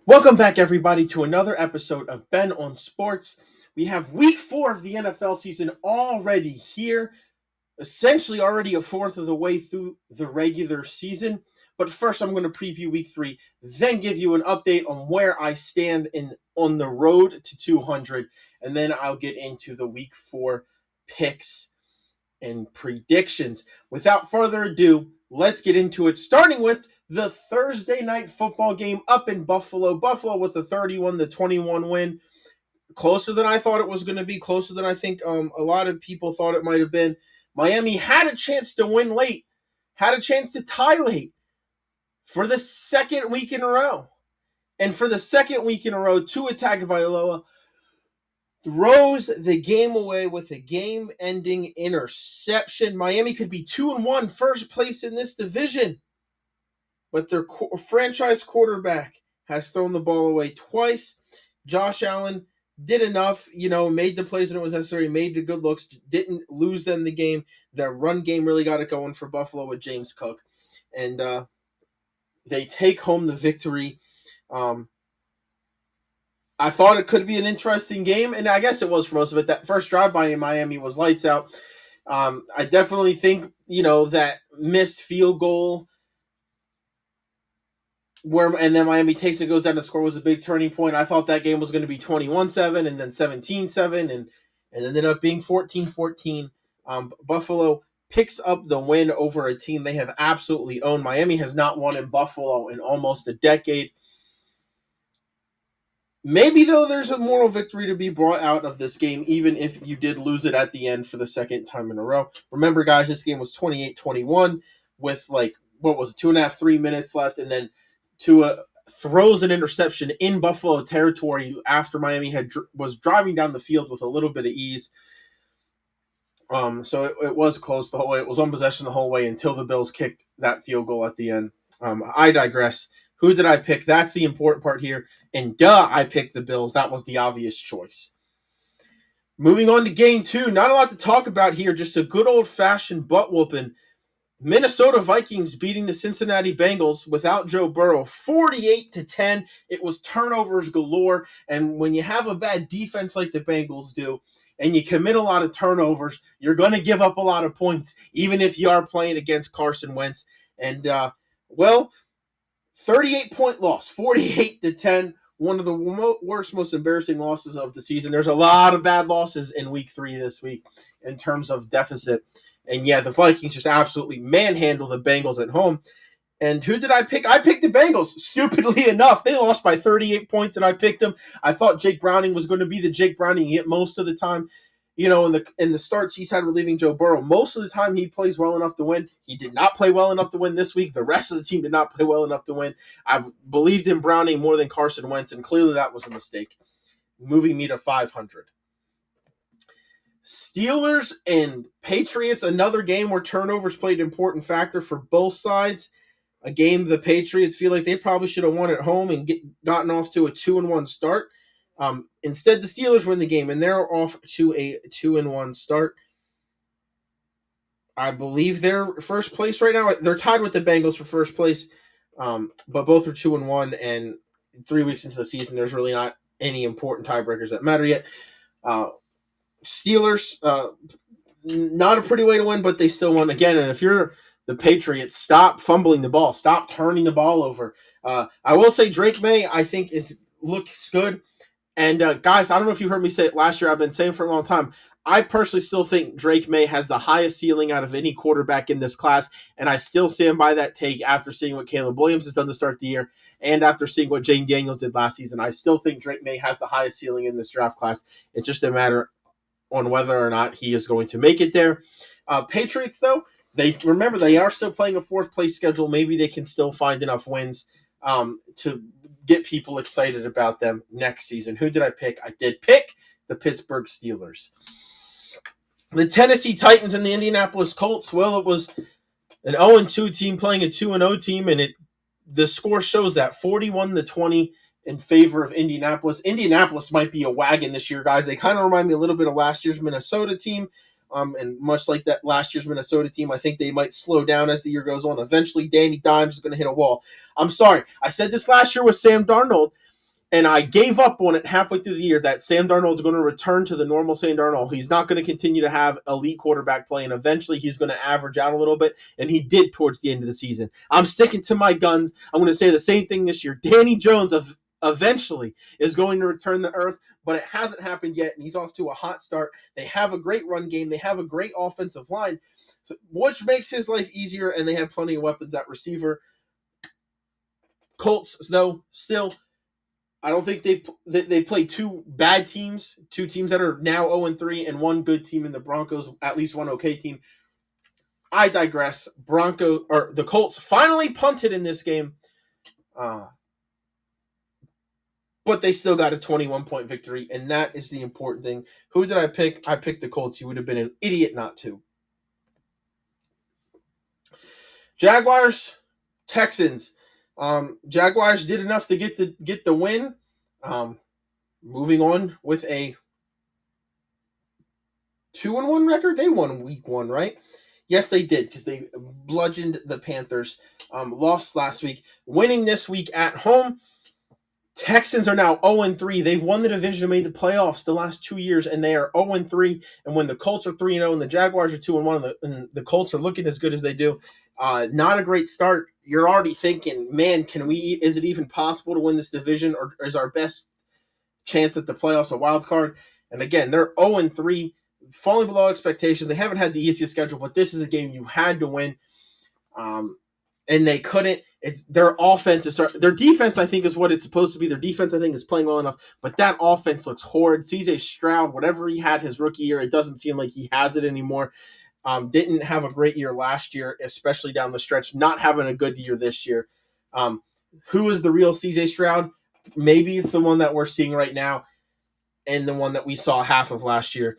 Welcome back, everybody, to another episode of Ben on Sports. We have week 4 of the NFL season already here, essentially already a fourth of the way through the regular season. But first, I'm going to preview week 3, then give you an update on where I stand on the road to 200, and then I'll get into the week 4 picks and predictions. Without further ado, let's get into it, starting with the Thursday night football game up in Buffalo. Buffalo with a 31-21 win. Closer than I thought it was going to be, closer than I think a lot of people thought it might have been. Miami had a chance to win late, had a chance to tie late for the second week in a row. And for the second week in a row, Tua Tagovailoa throws the game away with a game-ending interception. Miami could be 2-1, first place in this division, but their franchise quarterback has thrown the ball away twice. Josh Allen did enough, made the plays when it was necessary, made the good looks, didn't lose them the game. Their run game really got it going for Buffalo with James Cook, and they take home the victory. I thought it could be an interesting game, and I guess it was for most of it. That first drive by in Miami was lights out. I definitely think, that missed field goal and then Miami takes it, goes down to score was a big turning point. I thought that game was going to be 21-7 and then 17-7 and it ended up being 14-14. Buffalo picks up the win over a team they have absolutely owned. Miami has not won in Buffalo in almost a decade. Maybe, though, there's a moral victory to be brought out of this game, even if you did lose it at the end for the second time in a row. Remember, guys, this game was 28-21 with, 2.5, 3 minutes left, and then Tua throws an interception in Buffalo territory after Miami was driving down the field with a little bit of ease. So it was close the whole way. It was one possession the whole way until the Bills kicked that field goal at the end. I digress. Who did I pick? That's the important part here. And I picked the Bills. That was the obvious choice. Moving on to game 2. Not a lot to talk about here. Just a good old-fashioned butt-whooping. Minnesota Vikings beating the Cincinnati Bengals without Joe Burrow 48-10. It was turnovers galore. And when you have a bad defense like the Bengals do, and you commit a lot of turnovers, you're going to give up a lot of points, even if you are playing against Carson Wentz. And, 38-point loss, 48-10. One of the worst, most embarrassing losses of the season. There's a lot of bad losses in week 3 this week in terms of deficit. And yeah, the Vikings just absolutely manhandle the Bengals at home. And who did I pick? I picked the Bengals. Stupidly enough, they lost by 38 points, and I picked them. I thought Jake Browning was going to be the Jake Browning he hit most of the time. In the starts he's had relieving Joe Burrow, most of the time he plays well enough to win. He did not play well enough to win this week. The rest of the team did not play well enough to win. I believed in Browning more than Carson Wentz, and clearly that was a mistake, moving me to 500. Steelers and Patriots, another game where turnovers played an important factor for both sides. A game the Patriots feel like they probably should have won at home and gotten off to a 2-1 start. Instead, the Steelers win the game, and they're off to a 2-1 start. I believe they're first place right now. They're tied with the Bengals for first place, but both are 2-1, and 3 weeks into the season, there's really not any important tiebreakers that matter yet. Steelers, not a pretty way to win, but they still won again. And if you're the Patriots, stop fumbling the ball, stop turning the ball over. I will say Drake May, I think, looks good. And guys, I don't know if you heard me say it last year. I've been saying for a long time. I personally still think Drake May has the highest ceiling out of any quarterback in this class, and I still stand by that take after seeing what Caleb Williams has done to start the year and after seeing what Jane Daniels did last season. I still think Drake May has the highest ceiling in this draft class. It's just a matter on whether or not he is going to make it there. Patriots, though, they are still playing a fourth-place schedule. Maybe they can still find enough wins to get people excited about them next season. Who did I pick? I did pick the Pittsburgh Steelers. The Tennessee Titans and the Indianapolis Colts. Well, it was an 0-2 team playing a 2-0 team, and the score shows that 41-20 in favor of Indianapolis. Indianapolis might be a wagon this year, guys. They kind of remind me a little bit of last year's Minnesota team. And much like that last year's Minnesota team, I think they might slow down as the year goes on. Eventually, Danny Dimes is going to hit a wall. I'm sorry. I said this last year with Sam Darnold. And I gave up on it halfway through the year that Sam Darnold's going to return to the normal Sam Darnold. He's not going to continue to have elite quarterback play, and eventually he's going to average out a little bit, and he did towards the end of the season. I'm sticking to my guns. I'm going to say the same thing this year. Danny Jones eventually is going to return to earth, but it hasn't happened yet, and he's off to a hot start. They have a great run game. They have a great offensive line, which makes his life easier, and they have plenty of weapons at receiver. Colts, though, still, I don't think they played two bad teams, two teams that are now 0-3, and one good team in the Broncos, at least one okay team. I digress. The Colts finally punted in this game, but they still got a 21-point victory, and that is the important thing. Who did I pick? I picked the Colts. You would have been an idiot not to. Jaguars, Texans. Jaguars did enough to get the win. Moving on with a 2-1 record. They won week 1, right? Yes, they did, because they bludgeoned the Panthers. Lost last week. Winning this week at home. Texans are now 0-3. They've won the division and made the playoffs the last 2 years, and they are 0-3. And when the Colts are 3-0 and the Jaguars are 2-1, and the Colts are looking as good as they do, not a great start. You're already thinking, man, is it even possible to win this division, or is our best chance at the playoffs a wild card? And again, they're 0-3, falling below expectations. They haven't had the easiest schedule, but this is a game you had to win. And they couldn't. It's their offense their defense, I think, is what it's supposed to be. Their defense, I think, is playing well enough, but that offense looks horrid. CJ Stroud, whatever he had his rookie year, it doesn't seem like he has it anymore. Didn't have a great year last year, especially down the stretch. Not having a good year this year. Who is the real CJ Stroud? Maybe it's the one that we're seeing right now, and the one that we saw half of last year.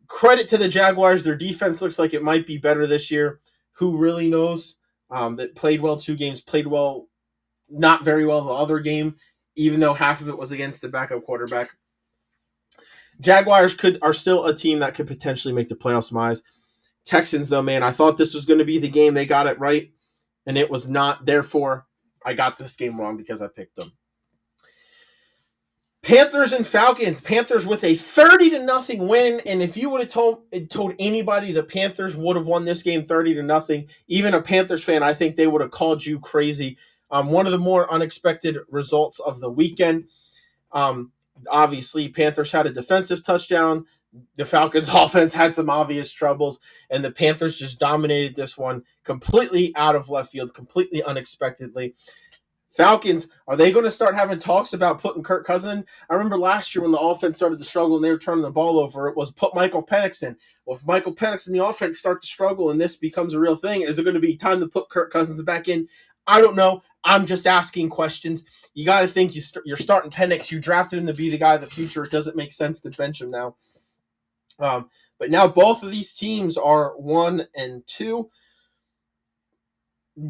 Credit to the Jaguars. Their defense looks like it might be better this year. Who really knows? That played well 2 games, played well, not very well the other game, even though half of it was against the backup quarterback. Jaguars are still a team that could potentially make the playoffs. My eyes. Texans, though, man, I thought this was going to be the game. They got it right, and it was not. Therefore, I got this game wrong because I picked them. Panthers and Falcons. Panthers with a 30-0 win, and if you would have told anybody the Panthers would have won this game 30-0, even a Panthers fan, I think they would have called you crazy. One of the more unexpected results of the weekend. Obviously, Panthers had a defensive touchdown. The Falcons' offense had some obvious troubles, and the Panthers just dominated this one completely out of left field, completely unexpectedly. Falcons, are they going to start having talks about putting Kirk Cousins? I remember last year when the offense started to struggle and they were turning the ball over, it was put Michael Penix in. Well, if Michael Penix and the offense start to struggle and this becomes a real thing, is it going to be time to put Kirk Cousins back in? I don't know. I'm just asking questions. You got to think you're starting Penix. You drafted him to be the guy of the future. It doesn't make sense to bench him now. But now both of these teams are 1-2.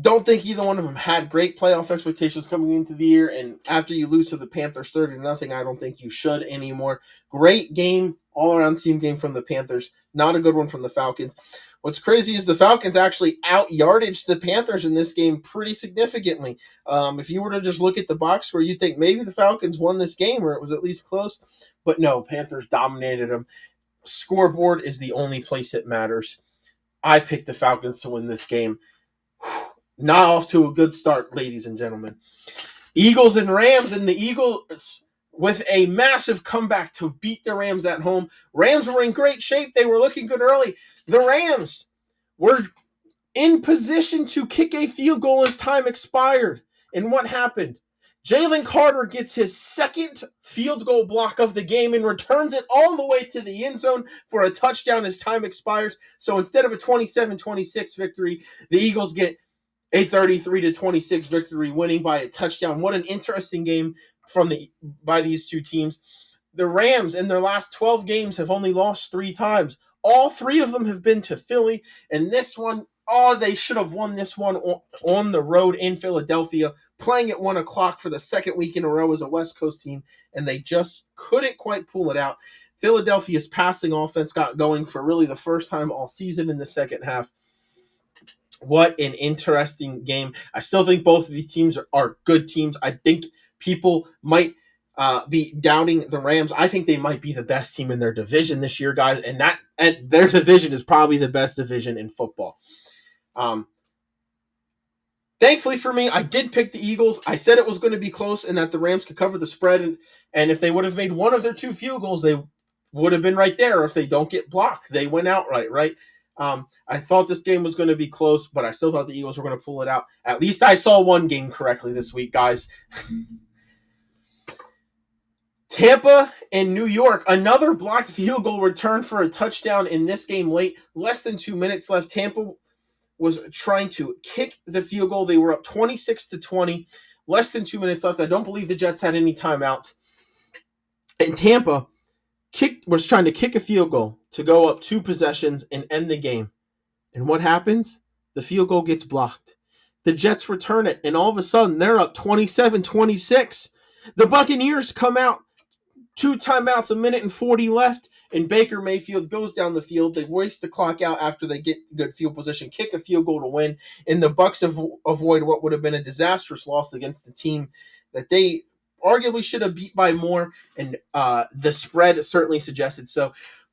Don't think either one of them had great playoff expectations coming into the year, and after you lose to the Panthers 30-0, I don't think you should anymore. Great game, all-around team game from the Panthers. Not a good one from the Falcons. What's crazy is the Falcons actually out-yardaged the Panthers in this game pretty significantly. If you were to just look at the box score, you'd think maybe the Falcons won this game, or it was at least close. But no, Panthers dominated them. Scoreboard is the only place it matters. I picked the Falcons to win this game. Not off to a good start, ladies and gentlemen. Eagles and Rams, and the Eagles with a massive comeback to beat the Rams at home. Rams were in great shape. They were looking good early. The Rams were in position to kick a field goal as time expired. And what happened? Jalen Carter gets his second field goal block of the game and returns it all the way to the end zone for a touchdown as time expires. So instead of a 27-26 victory, the Eagles get a 33-26 victory, winning by a touchdown. What an interesting game by these two teams. The Rams in their last 12 games have only lost 3 times. All 3 of them have been to Philly, and this one, they should have won this one on the road in Philadelphia, playing at 1 o'clock for the second week in a row as a West Coast team, and they just couldn't quite pull it out. Philadelphia's passing offense got going for really the first time all season in the second half. What an interesting game. I still think both of these teams are good teams. I think People might be doubting the Rams. I think they might be the best team in their division this year, guys, and their division is probably the best division in football. Thankfully for me, I did pick the Eagles. I said it was going to be close and that the Rams could cover the spread, and if they would have made one of their 2 field goals, they would have been right there. If they don't get blocked, they win outright, right? I thought this game was going to be close, but I still thought the Eagles were going to pull it out. At least I saw one game correctly this week, guys. Tampa and New York, another blocked field goal return for a touchdown in this game late. Less than 2 minutes left. Tampa was trying to kick the field goal. They were up 26-20. Less than 2 minutes left. I don't believe the Jets had any timeouts. And Tampa was trying to kick a field goal to go up 2 possessions and end the game. And what happens? The field goal gets blocked. The Jets return it, and all of a sudden, they're up 27-26. The Buccaneers come out, 2 timeouts, 1 minute and 40 left, and Baker Mayfield goes down the field. They waste the clock out after they get good field position, kick a field goal to win, and the Bucs avoid what would have been a disastrous loss against the team that they arguably should have beat by more, and the spread certainly suggested so.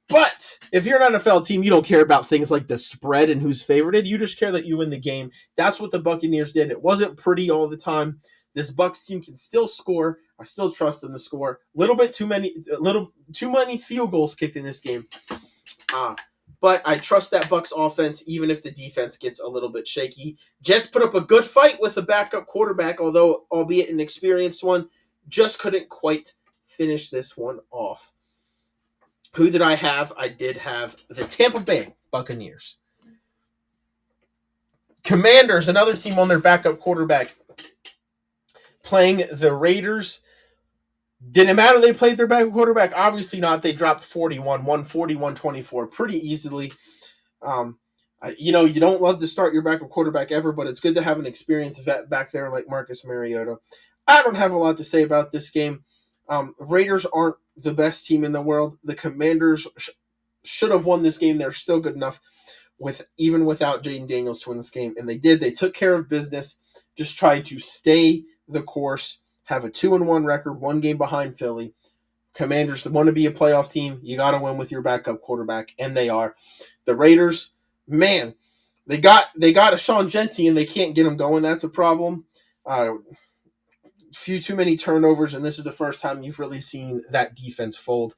But if you're an NFL team, you don't care about things like the spread and who's favored. You just care that you win the game. That's what the Buccaneers did. It wasn't pretty all the time. This Bucs team can still score. I still trust them to score. Too many field goals kicked in this game. But I trust that Bucs offense, even if the defense gets a little bit shaky. Jets put up a good fight with a backup quarterback, although albeit an experienced one, just couldn't quite finish this one off. Who did I have? I did have the Tampa Bay Buccaneers. Commanders, another team on their backup quarterback, playing the Raiders. Didn't matter they played their backup quarterback. Obviously not. They dropped 41, won 41-24 pretty easily. You don't love to start your backup quarterback ever, but it's good to have an experienced vet back there like Marcus Mariota. I don't have a lot to say about this game. Raiders aren't the best team in the world. The Commanders should have won this game. They're still good enough even without Jaden Daniels to win this game, and they did. They took care of business, just trying to stay the course, have a 2-1 record, 1 game behind Philly. Commanders want to be a playoff team. You got to win with your backup quarterback, and they are. The Raiders, man, they got a Sean Genty, and they can't get him going. That's a problem. Few too many turnovers, and this is the first time you've really seen that defense fold.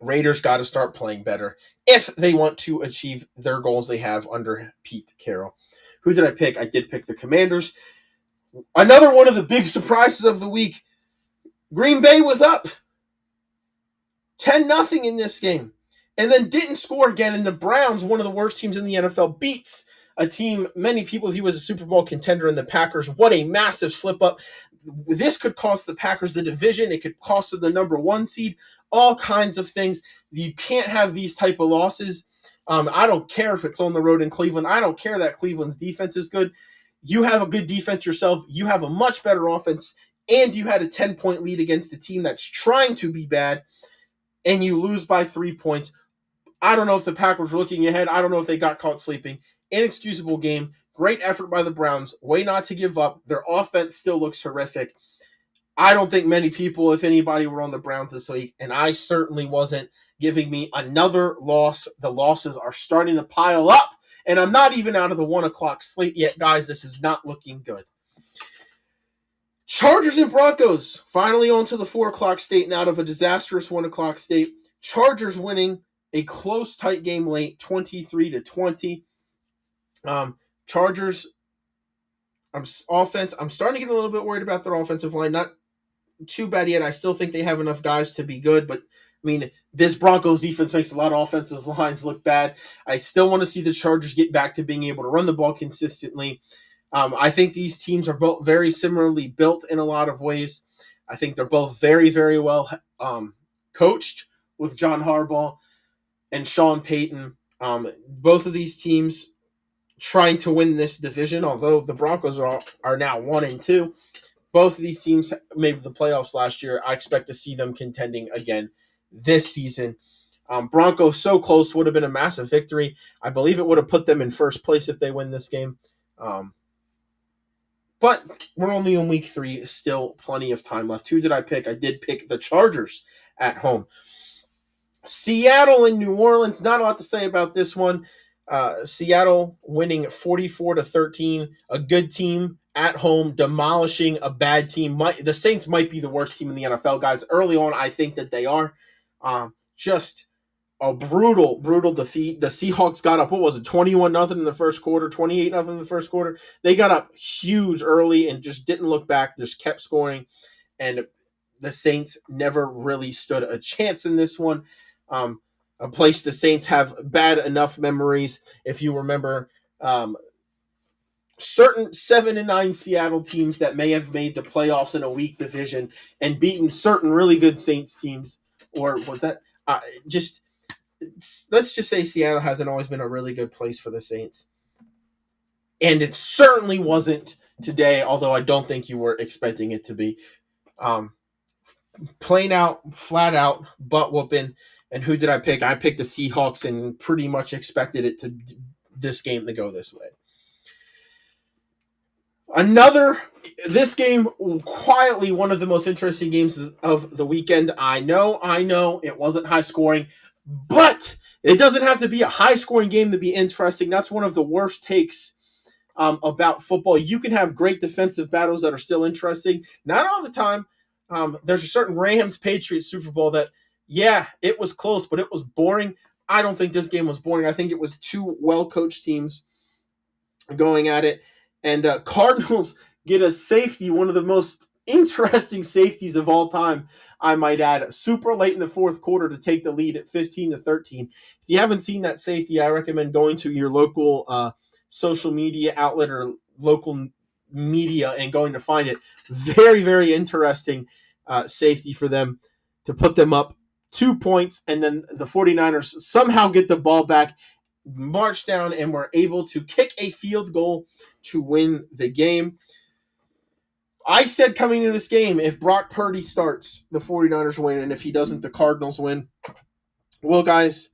Raiders got to start playing better if they want to achieve their goals they have under Pete Carroll. Who did I pick? I did pick the Commanders. Another one of the big surprises of the week. Green Bay was up 10-0 in this game and then didn't score again, and the Browns, one of the worst teams in the NFL, beats a team many people view as a Super Bowl contender in the Packers. What a massive slip-up. This could cost the Packers the division. It could cost them the number 1 seed. All kinds of things. You can't have these type of losses. I don't care if it's on the road in Cleveland. I don't care that Cleveland's defense is good. You have a good defense yourself. You have a much better offense, and you had a 10-point lead against a team that's trying to be bad, and you lose by 3 points. I don't know if the Packers were looking ahead. I don't know if they got caught sleeping. Inexcusable game. Great effort by the Browns. Way not to give up. Their offense still looks horrific. I don't think many people, if anybody, were on the Browns this week, and I certainly wasn't, giving me another loss. The losses are starting to pile up, and I'm not even out of the 1 o'clock slate yet, guys. This is not looking good. Chargers and Broncos finally onto the 4 o'clock state and out of a disastrous 1 o'clock state. Chargers winning a close, tight game late, 23-20. Chargers offense, I'm starting to get a little bit worried about their offensive line. Not too bad yet. I still think they have enough guys to be good, but I mean, this Broncos defense makes a lot of offensive lines look bad. I still want to see the Chargers get back to being able to run the ball consistently. I think these teams are both very similarly built in a lot of ways. I think they're both very, very well coached with John Harbaugh and Sean Payton. Both of these teams trying to win this division, although the Broncos are now 1-2. Both of these teams made the playoffs last year. I expect to see them contending again this season. Broncos so close, would have been a massive victory. I believe it would have put them in first place if they win this game. But we're only in week 3. Still plenty of time left. Who did I pick? I did pick the Chargers at home. Seattle and New Orleans. Not a lot to say about this one. Seattle winning 44-13. A good team at home, demolishing a bad team. The Saints might be the worst team in the NFL, guys. Early on, I think that they are. Just a brutal defeat. The Seahawks got up, what was it, 21-0 in the first quarter, 28-0 in the first quarter. They got up huge early and just didn't look back, just kept scoring. And the Saints never really stood a chance in this one. A place the Saints have bad enough memories. If you remember, certain 7-9 Seattle teams that may have made the playoffs in a weak division and beaten certain really good Saints teams, or was that let's just say Seattle hasn't always been a really good place for the Saints. And it certainly wasn't today, although I don't think you were expecting it to be. Plain out, flat out, butt whooping. And who did I pick? I picked the Seahawks and pretty much expected this game to go this way. This game, quietly one of the most interesting games of the weekend. I know, it wasn't high scoring, but it doesn't have to be a high scoring game to be interesting. That's one of the worst takes about football. You can have great defensive battles that are still interesting. Not all the time. There's a certain Rams-Patriots Super Bowl that, yeah, it was close, but it was boring. I don't think this game was boring. I think it was two well-coached teams going at it. And Cardinals get a safety, one of the most interesting safeties of all time, I might add, super late in the fourth quarter to take the lead at 15-13. If you haven't seen that safety, I recommend going to your local social media outlet or local media and going to find it. Very, very interesting safety for them to put them up 2 points, and then the 49ers somehow get the ball back, march down, and were able to kick a field goal to win the game. I said coming into this game, if Brock Purdy starts, the 49ers win, and if he doesn't, the Cardinals win. Well, guys,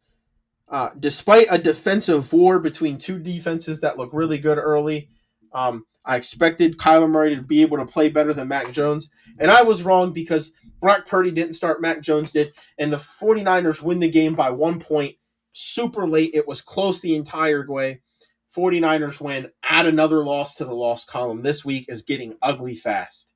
despite a defensive war between two defenses that look really good early, I expected Kyler Murray to be able to play better than Mac Jones, and I was wrong because Brock Purdy didn't start, Mac Jones did, and the 49ers win the game by 1 point super late. It was close the entire way. 49ers win, add another loss to the loss column. This week is getting ugly fast.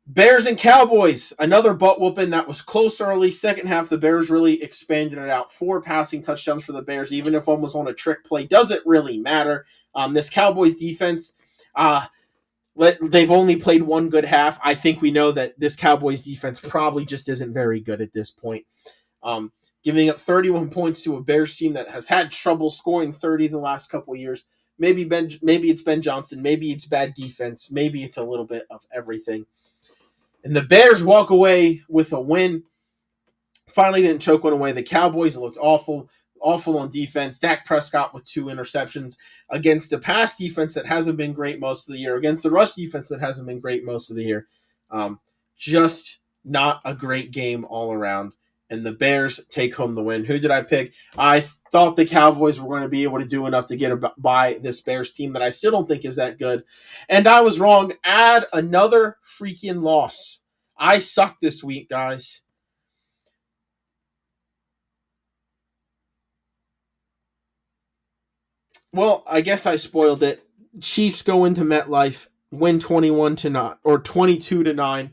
Bears and Cowboys, another butt whooping that was close early. Second half, the Bears really expanded it out. 4 passing touchdowns for the Bears, even if one was on a trick play. Doesn't really matter. This Cowboys defense, they've only played one good half. I think we know that this Cowboys defense probably just isn't very good at this point. Giving up 31 points to a Bears team that has had trouble scoring 30 the last couple of years. Maybe it's Ben Johnson. Maybe it's bad defense. Maybe it's a little bit of everything. And the Bears walk away with a win. Finally didn't choke one away. The Cowboys looked awful on defense. Dak Prescott with 2 interceptions against the pass defense that hasn't been great most of the year, against the rush defense that hasn't been great most of the year. Just not a great game all around. And the Bears take home the win. Who did I pick? I thought the Cowboys were going to be able to do enough to get by this Bears team that I still don't think is that good. And I was wrong. Add another freaking loss. I suck this week, guys. Well, I guess I spoiled it. Chiefs go into MetLife, win 21-9 or 22-9.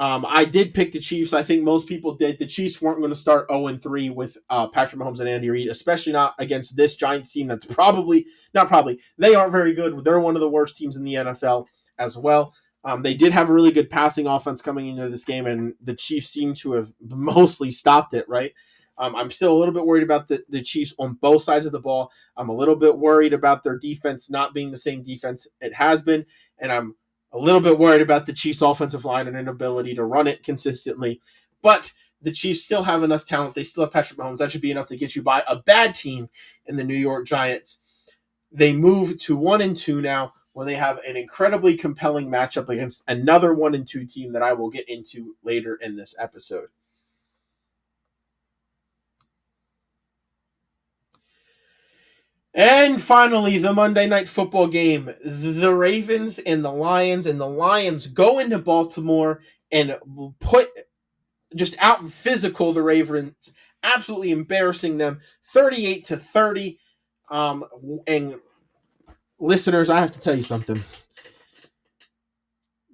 I did pick the Chiefs. I think most people did. The Chiefs weren't going to start 0-3 with Patrick Mahomes and Andy Reid, especially not against this Giants team that's they aren't very good. They're one of the worst teams in the NFL as well. They did have a really good passing offense coming into this game, and the Chiefs seem to have mostly stopped it, right? I'm still a little bit worried about the Chiefs on both sides of the ball. I'm a little bit worried about their defense not being the same defense it has been, and I'm a little bit worried about the Chiefs' offensive line and inability to run it consistently. But the Chiefs still have enough talent. They still have Patrick Mahomes. That should be enough to get you by a bad team in the New York Giants. They move to 1-2 now, where they have an incredibly compelling matchup against another 1-2 team that I will get into later in this episode. And finally, the Monday Night Football game. The Ravens and the Lions go into Baltimore and put just out physical the Ravens, absolutely embarrassing them 38-30. And listeners, I have to tell you something.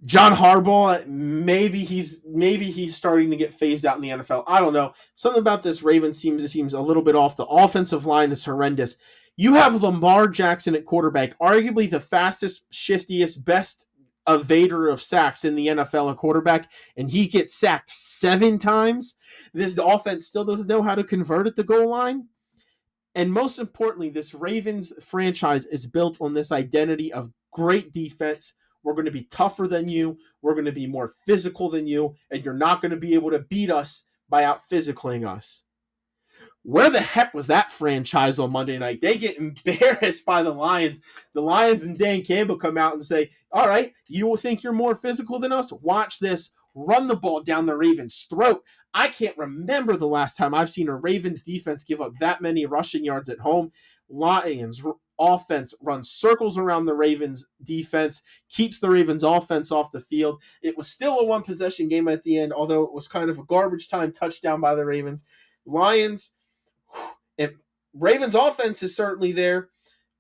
John Harbaugh, maybe he's starting to get phased out in the NFL. I don't know. Something about this Ravens seems a little bit off. The offensive line is horrendous. You have Lamar Jackson at quarterback, arguably the fastest, shiftiest, best evader of sacks in the NFL at quarterback, and he gets sacked 7 times. This offense still doesn't know how to convert at the goal line. And most importantly, this Ravens franchise is built on this identity of great defense. We're going to be tougher than you. We're going to be more physical than you. And you're not going to be able to beat us by out physicaling us. Where the heck was that franchise on Monday night? They get embarrassed by the Lions. The Lions and Dan Campbell come out and say, all right, you think you're more physical than us? Watch this. Run the ball down the Ravens' throat. I can't remember the last time I've seen a Ravens defense give up that many rushing yards at home. Lions offense runs circles around the Ravens defense, keeps the Ravens offense off the field. It was still a one-possession game at the end, although it was kind of a garbage time touchdown by the Ravens. Lions, and Ravens offense is certainly there.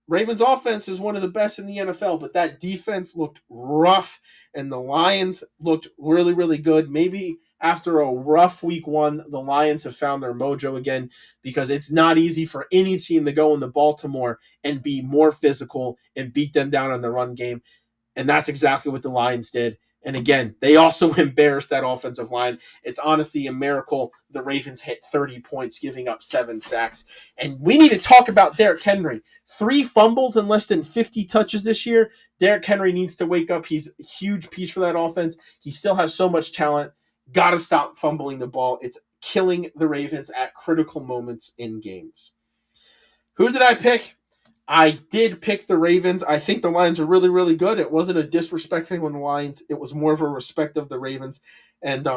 Ravens offense is one of the best in the NFL, but that defense looked rough, and the Lions looked really, really good. Maybe after a rough week 1, the Lions have found their mojo again, because it's not easy for any team to go into Baltimore and be more physical and beat them down on the run game. And that's exactly what the Lions did. And again, they also embarrassed that offensive line. It's honestly a miracle the Ravens hit 30 points, giving up 7 sacks. And we need to talk about Derrick Henry. 3 fumbles and less than 50 touches this year. Derrick Henry needs to wake up. He's a huge piece for that offense. He still has so much talent. Got to stop fumbling the ball. It's killing the Ravens at critical moments in games. Who did I pick? I did pick the Ravens. I think the Lions are really, really good. It wasn't a disrespect thing on the Lions. It was more of a respect of the Ravens. And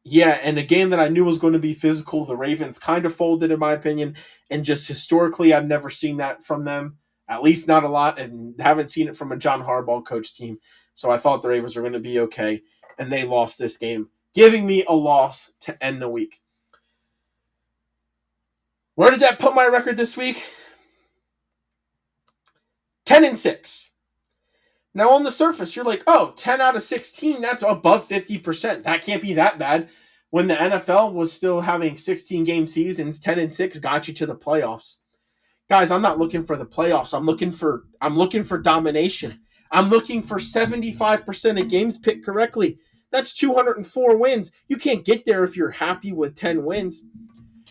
yeah, and a game that I knew was going to be physical, the Ravens kind of folded, in my opinion. And just historically, I've never seen that from them, at least not a lot, and haven't seen it from a John Harbaugh coach team. So I thought the Ravens were going to be okay, and they lost this game, giving me a loss to end the week. Where did that put my record this week? 10-6. Now, on the surface, you're like, oh, 10 out of 16, that's above 50%. That can't be that bad. When the NFL was still having 16-game seasons, 10-6 got you to the playoffs. Guys, I'm not looking for the playoffs. I'm looking for domination. I'm looking for 75% of games picked correctly. That's 204 wins. You can't get there if you're happy with 10 wins.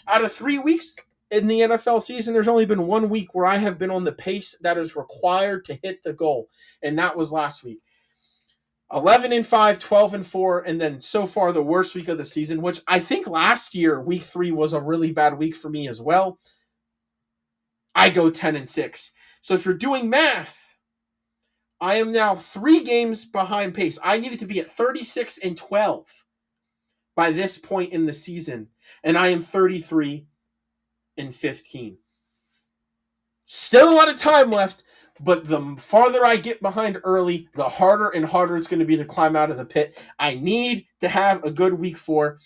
Out of 3 weeks in the NFL season, there's only been 1 week where I have been on the pace that is required to hit the goal, and that was last week. 11-5, 12-4, and then so far the worst week of the season, which I think last year, week 3 was a really bad week for me as well. I go 10-6. So if you're doing math, I am now 3 games behind pace. I needed to be at 36-12 by this point in the season, and I am 33-15. Still a lot of time left, but the farther I get behind early, the harder and harder it's going to be to climb out of the pit. I need to have a good week 4.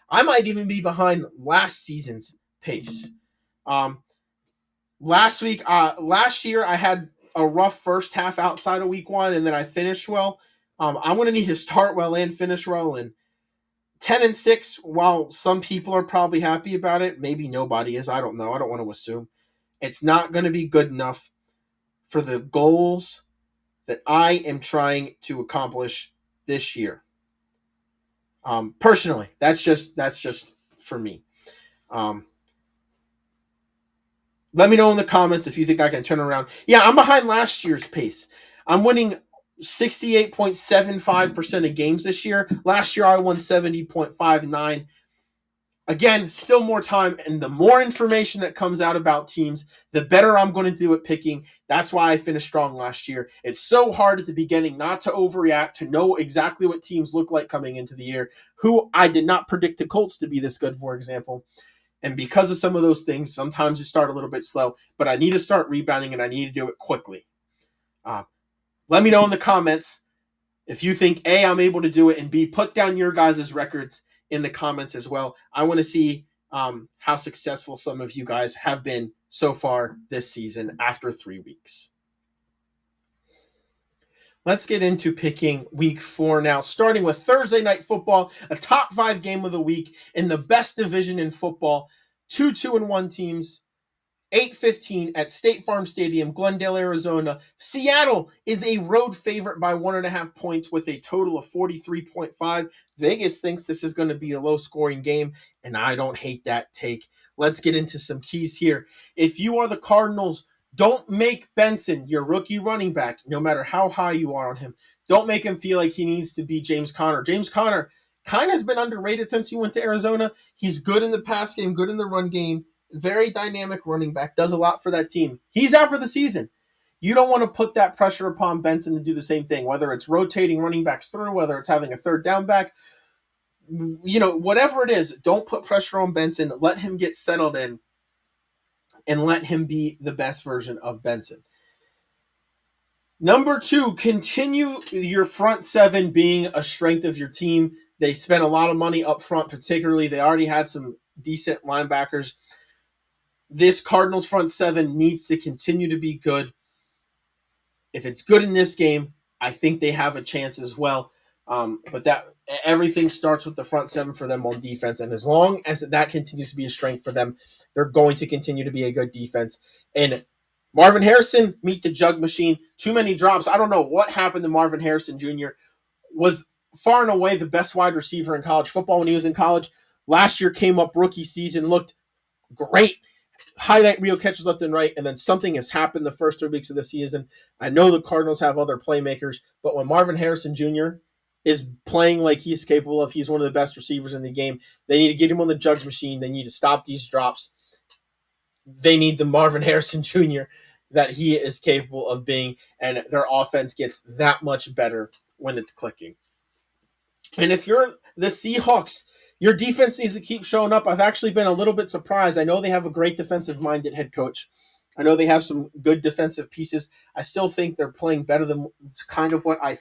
I might even be behind last season's pace. Last year, I had a rough first half outside of week 1, and then I finished well. I'm going to need to start well and finish well. And 10-6, while some people are probably happy about it, maybe nobody is. I don't know. I don't want to assume. It's not going to be good enough for the goals that I am trying to accomplish this year. Personally, that's just for me. Let me know in the comments if you think I can turn around. Yeah, I'm behind last year's pace. I'm winning 68.75% of games this year. Last year, I won 70.59%. Again, still more time, and the more information that comes out about teams, the better I'm going to do at picking. That's why I finished strong last year. It's so hard at the beginning not to overreact, to know exactly what teams look like coming into the year, who I did not predict the Colts to be this good, for example. And because of some of those things, sometimes you start a little bit slow, but I need to start rebounding and I need to do it quickly. Let me know in the comments if you think A, I'm able to do it, and B, put down your guys' records in the comments as well. I want to see how successful some of you guys have been so far this season after 3 weeks. Let's get into picking week 4 now, starting with Thursday Night Football, a top 5 game of the week in the best division in football. 2-2-1 teams, 8:15 at State Farm Stadium, Glendale, Arizona. Seattle is a road favorite by 1.5 points with a total of 43.5. Vegas thinks this is going to be a low-scoring game, and I don't hate that take. Let's get into some keys here. If you are the Cardinals, don't make Benson your rookie running back, no matter how high you are on him. Don't make him feel like he needs to be James Conner. James Conner kind of has been underrated since he went to Arizona. He's good in the pass game, good in the run game. Very dynamic running back, does a lot for that team. He's out for the season. You don't want to put that pressure upon Benson to do the same thing, whether it's rotating running backs through, whether it's having a third down back, whatever it is, don't put pressure on Benson. Let him get settled in and let him be the best version of Benson. Number 2, continue your front 7 being a strength of your team. They spent a lot of money up front, particularly. They already had some decent linebackers. This Cardinals front 7 needs to continue to be good. If it's good in this game, I think they have a chance as well. But that everything starts with the front 7 for them on defense. And as long as that continues to be a strength for them, they're going to continue to be a good defense. And Marvin Harrison, meet the jug machine. Too many drops. I don't know what happened to Marvin Harrison Jr. Was far and away the best wide receiver in college football when he was in college. Last year came up rookie season, looked great. Highlight reel catches left and right, and then something has happened the first 3 weeks of the season. I know the Cardinals have other playmakers, but when Marvin Harrison Jr. is playing like he's capable of, he's one of the best receivers in the game. They need to get him on the judge machine. They need to stop these drops. They need the Marvin Harrison Jr. that he is capable of being, and their offense gets that much better when it's clicking. And if you're the Seahawks, your defense needs to keep showing up. I've actually been a little bit surprised. I know they have a great defensive-minded head coach. I know they have some good defensive pieces. I still think they're playing better than kind of what I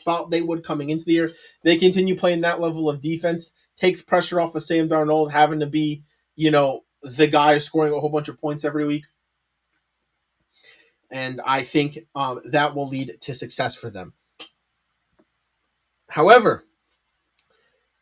thought they would coming into the year. They continue playing that level of defense, takes pressure off of Sam Darnold having to be, the guy scoring a whole bunch of points every week. And I think that will lead to success for them. However,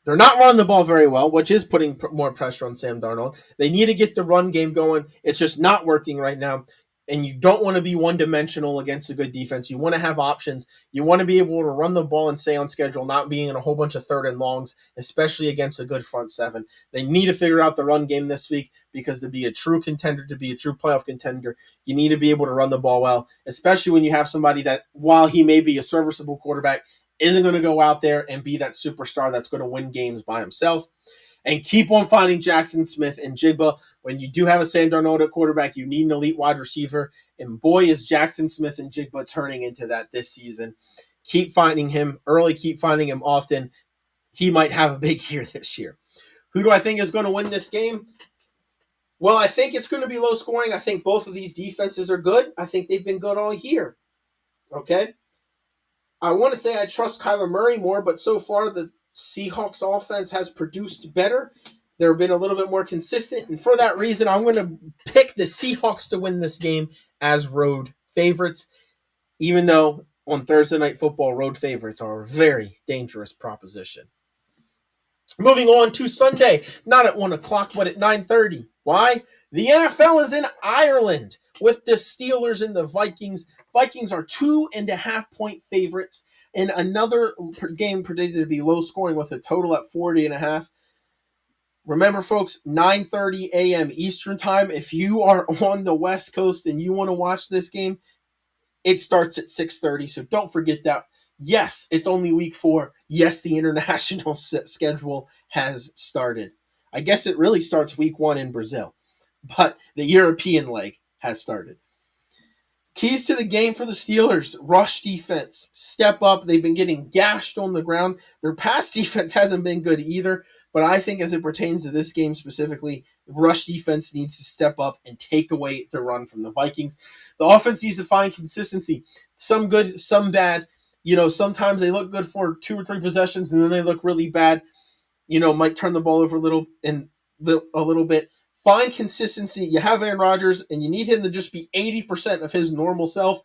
they're not running the ball very well, which is putting more pressure on Sam Darnold. They need to get the run game going. It's just not working right now. And you don't want to be one-dimensional against a good defense. You want to have options. You want to be able to run the ball and stay on schedule, not being in a whole bunch of third and longs, especially against a good front 7. They need to figure out the run game this week because to be a true contender, to be a true playoff contender, you need to be able to run the ball well, especially when you have somebody that, while he may be a serviceable quarterback, isn't going to go out there and be that superstar that's going to win games by himself. And keep on finding Jackson Smith and Jigba. When you do have a Sam Darnold at quarterback, you need an elite wide receiver. And boy, is Jackson Smith and Jigba turning into that this season. Keep finding him early, keep finding him often. He might have a big year this year. Who do I think is going to win this game? Well, I think it's going to be low scoring. I think both of these defenses are good. I think they've been good all year. Okay? I want to say I trust Kyler Murray more, but so far the Seahawks offense has produced better. They've been a little bit more consistent, and for that reason, I'm going to pick the Seahawks to win this game as road favorites, even though on Thursday Night Football, road favorites are a very dangerous proposition. Moving on to Sunday, not at 1 o'clock, but at 9:30. Why? The NFL is in Ireland with the Steelers and the Vikings. Vikings are 2.5-point favorites. And another game predicted to be low scoring with a total at 40.5. Remember, folks, 9:30 a.m. Eastern time. If you are on the West Coast and you want to watch this game, it starts at 6:30. So don't forget that. Yes, it's only week 4. Yes, the international schedule has started. I guess it really starts week 1 in Brazil, but the European leg has started. Keys to the game for the Steelers: rush defense, step up. They've been getting gashed on the ground. Their pass defense hasn't been good either, But I think as it pertains to this game specifically, rush defense needs to step up and take away the run from the Vikings. The offense needs to find consistency. Some good, some bad. Sometimes they look good for 2 or 3 possessions, and then they look really bad. Might turn the ball over a little bit. Find consistency. You have Aaron Rodgers, and you need him to just be 80% of his normal self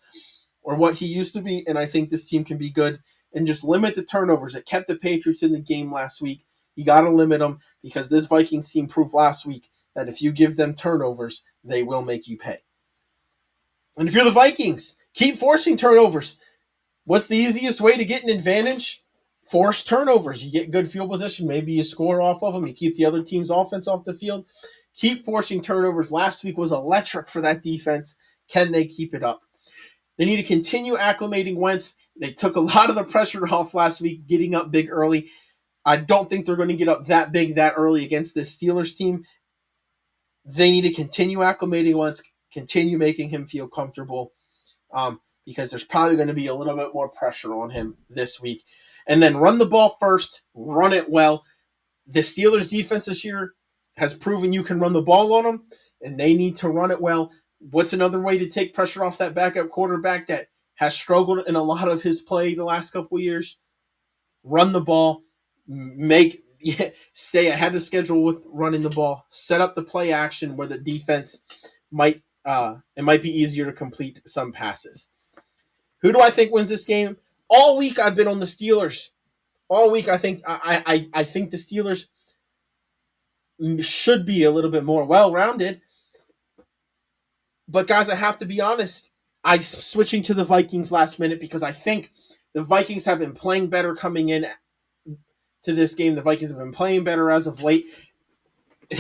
or what he used to be, and I think this team can be good. And just limit the turnovers. It kept the Patriots in the game last week. You got to limit them because this Vikings team proved last week that if you give them turnovers, they will make you pay. And if you're the Vikings, keep forcing turnovers. What's the easiest way to get an advantage? Force turnovers. You get good field position. Maybe you score off of them. You keep the other team's offense off the field. Keep forcing turnovers. Last week was electric for that defense. Can they keep it up? They need to continue acclimating Wentz. They took a lot of the pressure off last week, getting up big early. I don't think they're going to get up that big that early against this Steelers team. They need to continue acclimating Wentz, continue making him feel comfortable, because there's probably going to be a little bit more pressure on him this week. And then run the ball first, run it well. The Steelers defense this year has proven you can run the ball on them, and they need to run it well. What's another way to take pressure off that backup quarterback that has struggled in a lot of his play the last couple of years? Run the ball, stay ahead of schedule with running the ball, set up the play action where the defense might be easier to complete some passes. Who do I think wins this game? All week I've been on the Steelers. All week I think I think the Steelers should be a little bit more well-rounded. But guys, I have to be honest. I'm switching to the Vikings last minute because I think the Vikings have been playing better coming in to this game. The Vikings have been playing better as of late.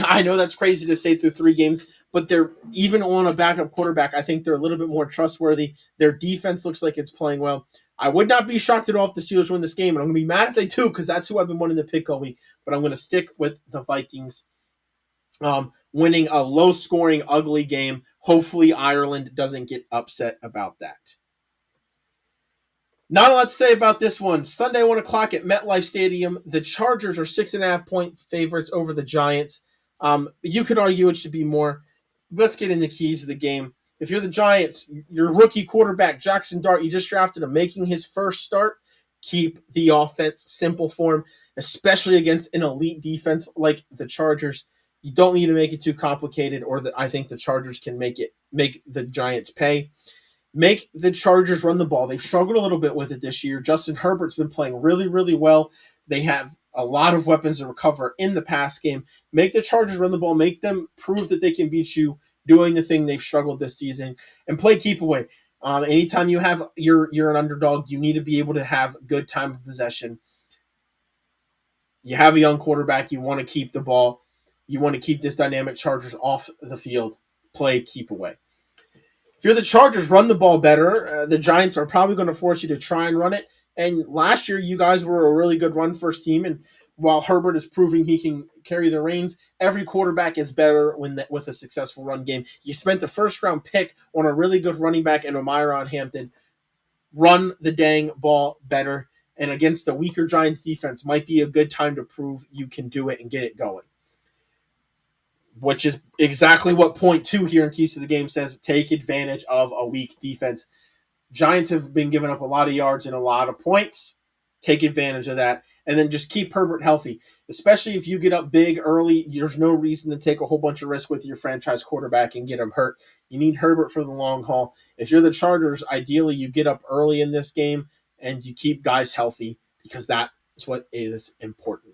I know that's crazy to say through 3 games, but they're even on a backup quarterback. I think they're a little bit more trustworthy. Their defense looks like it's playing well. I would not be shocked at all if the Steelers win this game, and I'm going to be mad if they do because that's who I've been wanting to pick all week. But I'm going to stick with the Vikings winning a low-scoring, ugly game. Hopefully Ireland doesn't get upset about that. Not a lot to say about this one. Sunday, 1 o'clock at MetLife Stadium. The Chargers are 6.5-point favorites over the Giants. You could argue it should be more. Let's get into keys of the game. If you're the Giants, your rookie quarterback, Jackson Dart, you just drafted him, making his first start. Keep the offense simple for him, especially against an elite defense like the Chargers. You don't need to make it too complicated, or I think the Chargers can make the Giants pay. Make the Chargers run the ball. They've struggled a little bit with it this year. Justin Herbert's been playing really, really well. They have a lot of weapons to recover in the pass game. Make the Chargers run the ball. Make them prove that they can beat you doing the thing they've struggled this season. And play keep away. Anytime you're an underdog, you need to be able to have good time of possession. You have a young quarterback. You want to keep the ball. You want to keep this dynamic Chargers off the field. Play keep away. If you're the Chargers, run the ball better. The Giants are probably going to force you to try and run it. And last year, you guys were a really good run-first team. And while Herbert is proving he can carry the reins, every quarterback is better with a successful run game. You spent the first-round pick on a really good running back in Omarion Hampton. Run the dang ball better. And against the weaker Giants defense, might be a good time to prove you can do it and get it going. Which is exactly what point 2 here in Keys to the Game says. Take advantage of a weak defense. Giants have been giving up a lot of yards and a lot of points. Take advantage of that. And then just keep Herbert healthy. Especially if you get up big early, there's no reason to take a whole bunch of risk with your franchise quarterback and get him hurt. You need Herbert for the long haul. If you're the Chargers, ideally you get up early in this game and you keep guys healthy because that's what is important.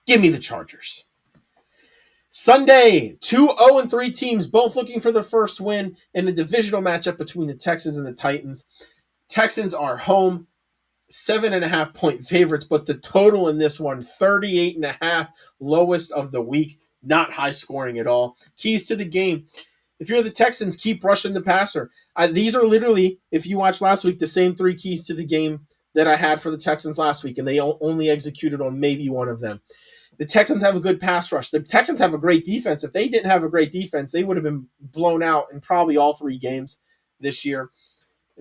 Give me the Chargers. Sunday, 2 0-3 teams, both looking for their first win in a divisional matchup between the Texans and the Titans. Texans are home, 7.5-point favorites, but the total in this one, 38.5, lowest of the week, not high scoring at all. Keys to the game. If you're the Texans, keep rushing the passer. These are literally, if you watched last week, the same 3 keys to the game that I had for the Texans last week, and they only executed on maybe one of them. The Texans have a good pass rush. The Texans have a great defense. If they didn't have a great defense, they would have been blown out in probably all 3 games this year.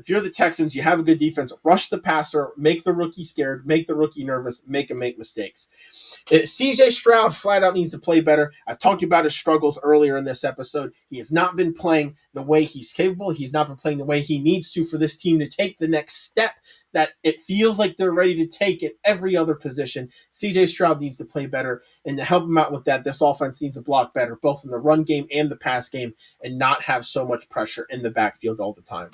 If you're the Texans, you have a good defense. Rush the passer, make the rookie scared, make the rookie nervous, make him make mistakes. CJ Stroud flat out needs to play better. I talked about his struggles earlier in this episode. He has not been playing the way he's capable. He's not been playing the way he needs to for this team to take the next step that it feels like they're ready to take at every other position. CJ Stroud needs to play better, and to help him out with that, this offense needs to block better, both in the run game and the pass game, and not have so much pressure in the backfield all the time.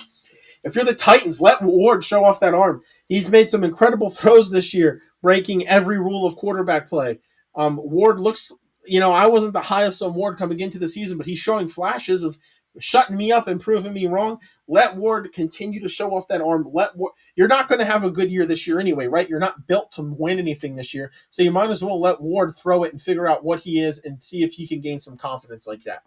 If you're the Titans, let Ward show off that arm. He's made some incredible throws this year, breaking every rule of quarterback play. Ward looks, I wasn't the highest on Ward coming into the season, but he's showing flashes of shutting me up and proving me wrong. Let Ward continue to show off that arm. You're not going to have a good year this year anyway, right? You're not built to win anything this year, so you might as well let Ward throw it and figure out what he is and see if he can gain some confidence like that.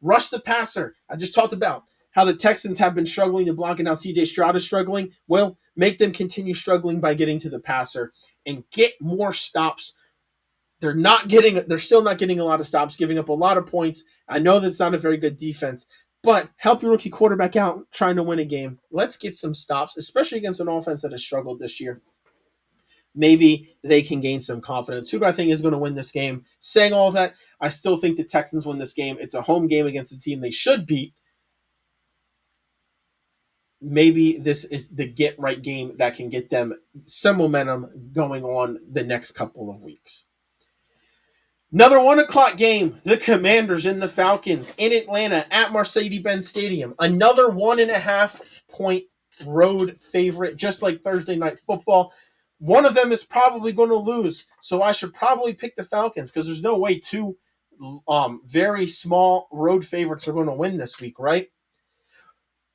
Rush the passer. I just talked about how the Texans have been struggling to block and now CJ Stroud is struggling. Well, make them continue struggling by getting to the passer and get more stops. They're still not getting a lot of stops, giving up a lot of points. I know that's not a very good defense, but help your rookie quarterback out trying to win a game. Let's get some stops, especially against an offense that has struggled this year. Maybe they can gain some confidence. Who do I think is going to win this game? Saying all of that, I still think the Texans win this game. It's a home game against a team they should beat. Maybe this is the get-right game that can get them some momentum going on the next couple of weeks. Another 1 o'clock game, the Commanders and the Falcons in Atlanta at Mercedes-Benz Stadium. Another 1.5-point road favorite, just like Thursday Night Football. One of them is probably going to lose, so I should probably pick the Falcons because there's no way two very small road favorites are going to win this week, right?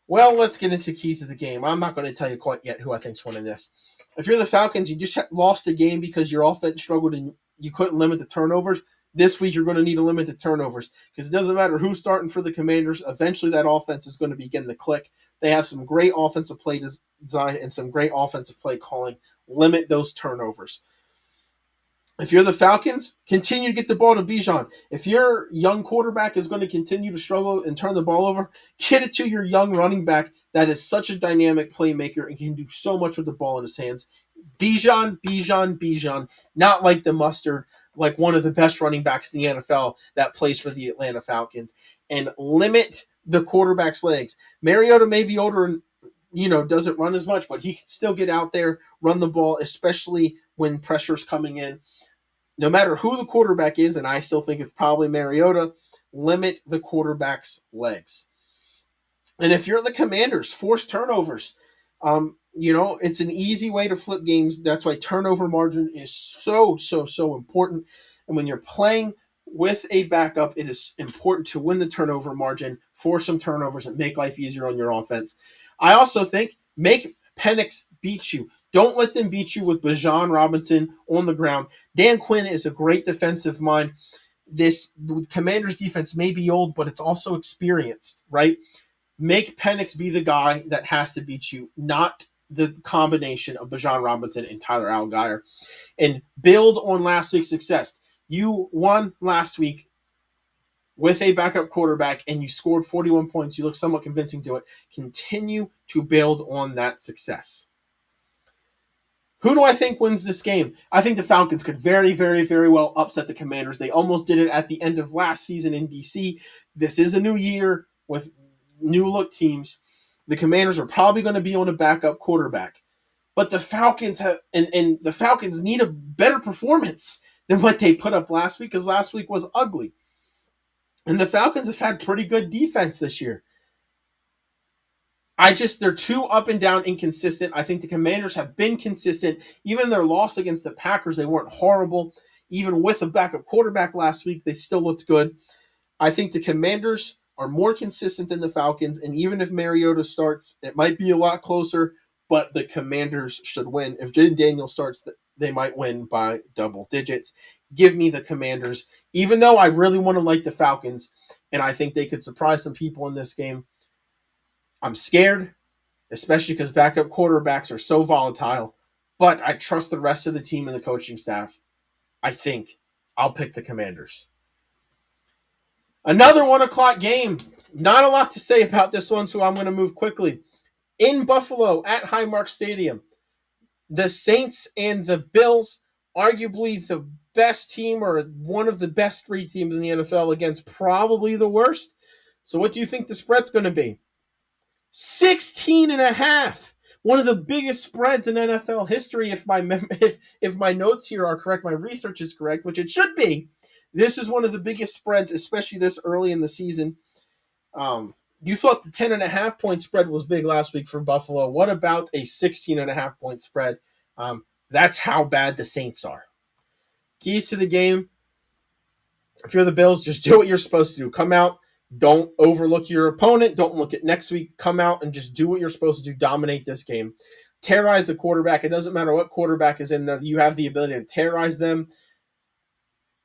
Well, let's get into the keys of the game. I'm not going to tell you quite yet who I think's winning this. If you're the Falcons, you just lost the game because your offense struggled and you couldn't limit the turnovers. This week, you're going to need to limit the turnovers because it doesn't matter who's starting for the Commanders. Eventually, that offense is going to begin to click. They have some great offensive play design and some great offensive play calling. Limit those turnovers. If you're the Falcons, continue to get the ball to Bijan. If your young quarterback is going to continue to struggle and turn the ball over, get it to your young running back that is such a dynamic playmaker and can do so much with the ball in his hands. Bijan, not like the mustard, like one of the best running backs in the NFL that plays for the Atlanta Falcons. And limit the quarterback's legs. Mariota may be older and doesn't run as much, but he can still get out there, run the ball, especially when pressure's coming in. No matter who the quarterback is, and I still think it's probably Mariota, limit the quarterback's legs. And if you're the Commanders, force turnovers. It's an easy way to flip games. That's why turnover margin is so important. And when you're playing with a backup, it is important to win the turnover margin, force some turnovers, and make life easier on your offense. I also think make Penix beat you. Don't let them beat you with Bijan Robinson on the ground. Dan Quinn is a great defensive mind. This Commanders defense may be old, but it's also experienced, right? Make Penix be the guy that has to beat you, not the combination of Bijan Robinson and Tyler Allgeier. And build on last week's success. You won last week with a backup quarterback, and you scored 41 points. You look somewhat convincing to it. Continue to build on that success. Who do I think wins this game? I think the Falcons could very, very, very well upset the Commanders. They almost did it at the end of last season in D.C. This is a new year with new look teams. The Commanders are probably going to be on a backup quarterback. But the Falcons and the Falcons need a better performance than what they put up last week, because last week was ugly. And the Falcons have had pretty good defense this year. They're too up and down, inconsistent. I think the Commanders have been consistent. Even in their loss against the Packers, they weren't horrible. Even with a backup quarterback last week, they still looked good. I think the Commanders are more consistent than the Falcons, and even if Mariota starts, it might be a lot closer, but the Commanders should win. If Jaden Daniels starts, they might win by double digits. Give me the Commanders, even though I really want to like the Falcons, and I think they could surprise some people in this game. I'm scared, especially because backup quarterbacks are so volatile, but I trust the rest of the team and the coaching staff. I think I'll pick the Commanders. Another 1 o'clock game. Not a lot to say about this one, so I'm going to move quickly. in Buffalo at Highmark Stadium. The Saints and the Bills, arguably the best team or one of the best three teams in the NFL against probably the worst. So what do you think the spread's going to be? 16 and a half. One of the biggest spreads in NFL history, if my notes here are correct, my research is correct, which it should be. This is one of the biggest spreads, especially this early in the season. You thought the 10.5 point spread was big last week for Buffalo. What about a 16.5 point spread? That's how bad the Saints are. Keys to the game. If you're the Bills, just do what you're supposed to do. Come out. Don't overlook your opponent. Don't look at next week. Come out and just do what you're supposed to do. Dominate this game. Terrorize the quarterback. It doesn't matter what quarterback is in there. You have the ability to terrorize them,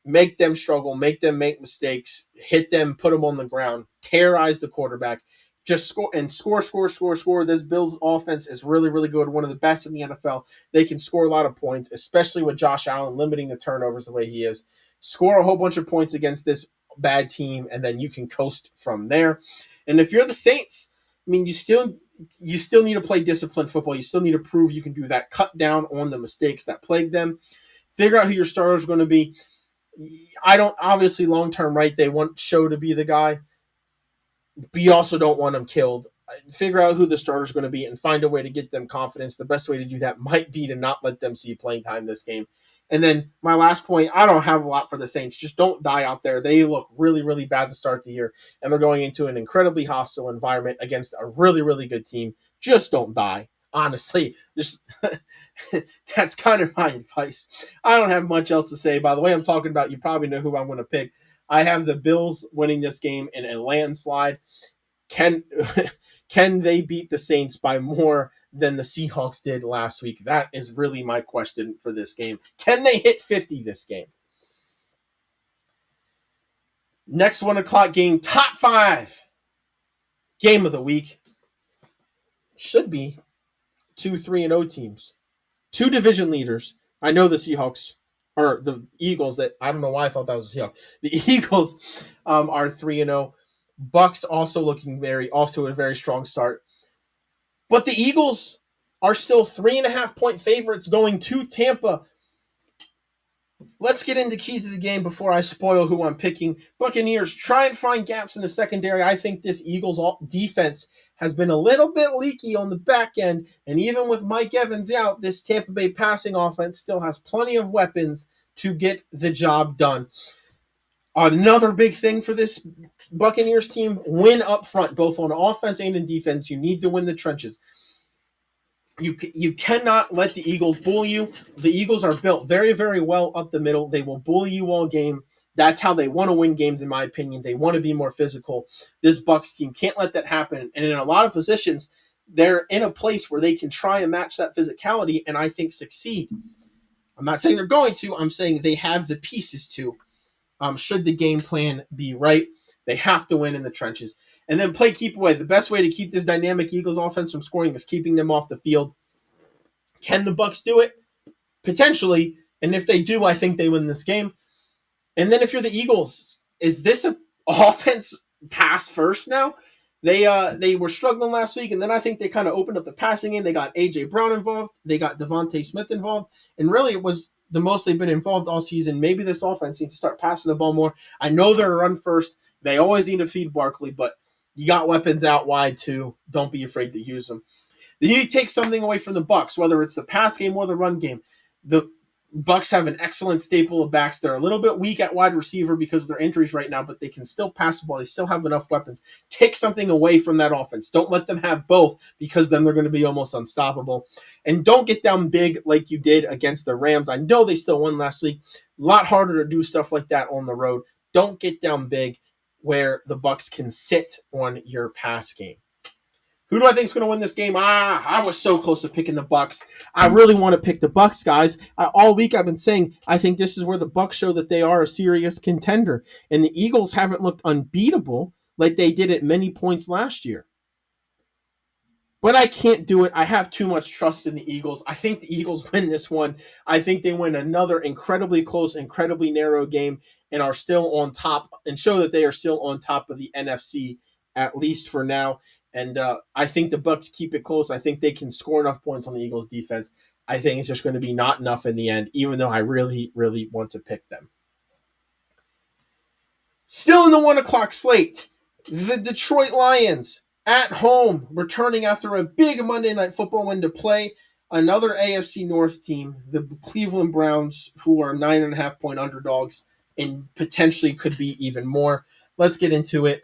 make them struggle, make them make mistakes, hit them, put them on the ground, terrorize the quarterback. Just score and score. This Bills offense is really, really good. One of the best in the NFL. They can score a lot of points, especially with Josh Allen limiting the turnovers the way he is. Score a whole bunch of points against this bad team, and then you can coast from there. And if you're the Saints, I mean, you still need to play disciplined football. You still need to prove you can do that. Cut down on the mistakes that plague them. Figure out who your starters are going to be. I don't, obviously, long term, right? They want Show to be the guy. But you also don't want them killed. Figure out who the starters are going to be and find a way to get them confidence. The best way to do that might be to not let them see playing time this game. And then my last point, I don't have a lot for the Saints. Just don't die out there. They look really, really bad to start the year, and they're going into an incredibly hostile environment against a really, really good team. Just don't die. Honestly, just that's kind of my advice. I don't have much else to say. By the way, I'm talking about, you probably know who I'm going to pick. I have the Bills winning this game in a landslide. Can can they beat the Saints by more than the Seahawks did last week? That is really my question for this game. Can they hit 50 this game? Next 1 o'clock game, top 5 game of the week. Should be 2-3-0 teams. 2 division leaders. I know the Seahawks, or the Eagles, that I don't know why I thought that was the Seahawks. The Eagles are 3-0. Bucks also looking off to a very strong start. But the Eagles are still 3.5 point favorites going to Tampa. Let's get into keys of the game before I spoil who I'm picking. Buccaneers, try and find gaps in the secondary. I think this Eagles defense has been a little bit leaky on the back end. And even with Mike Evans out, this Tampa Bay passing offense still has plenty of weapons to get the job done. Another big thing for this Buccaneers team, win up front, both on offense and in defense. You need to win the trenches. You cannot let the Eagles bully you. The Eagles are built very, very well up the middle. They will bully you all game. That's how they want to win games, in my opinion. They want to be more physical. This Bucs team can't let that happen. And in a lot of positions, they're in a place where they can try and match that physicality and I think succeed. I'm not saying they're going to. I'm saying they have the pieces to. Should the game plan be right, they have to win in the trenches. And then play keep away. The best way to keep this dynamic Eagles offense from scoring is keeping them off the field. Can the Bucs do it? Potentially. And if they do, I think they win this game. And then if you're the Eagles, is this an offense pass first now? They were struggling last week, and then I think they kind of opened up the passing game. They got A.J. Brown involved. They got Devontae Smith involved. And really, it was the most they've been involved all season. Maybe this offense needs to start passing the ball more. I know they're a run first. They always need to feed Barkley, but you got weapons out wide too. Don't be afraid to use them. They need to take something away from the Bucs, whether it's the pass game or the run game. The Bucs have an excellent staple of backs. They're a little bit weak at wide receiver because of their injuries right now, but they can still pass the ball. They still have enough weapons. Take something away from that offense. Don't let them have both, because then they're going to be almost unstoppable. And don't get down big like you did against the Rams. I know they still won last week. A lot harder to do stuff like that on the road. Don't get down big where the Bucs can sit on your pass game. Who do I think is going to win this game? I was so close to picking the Bucs. I really want to pick the Bucs, guys. All week I've been saying I think this is where the Bucs show that they are a serious contender. And the Eagles haven't looked unbeatable like they did at many points last year. But I can't do it. I have too much trust in the Eagles. I think the Eagles win this one. I think they win another incredibly close, incredibly narrow game and are still on top and show that they are still on top of the NFC, at least for now. And I think the Bucks keep it close. I think they can score enough points on the Eagles' defense. I think it's just going to be not enough in the end, even though I really, really want to pick them. Still in the 1 o'clock slate, the Detroit Lions at home, returning after a big Monday Night Football win to play another AFC North team, the Cleveland Browns, who are 9.5-point underdogs and potentially could be even more. Let's get into it.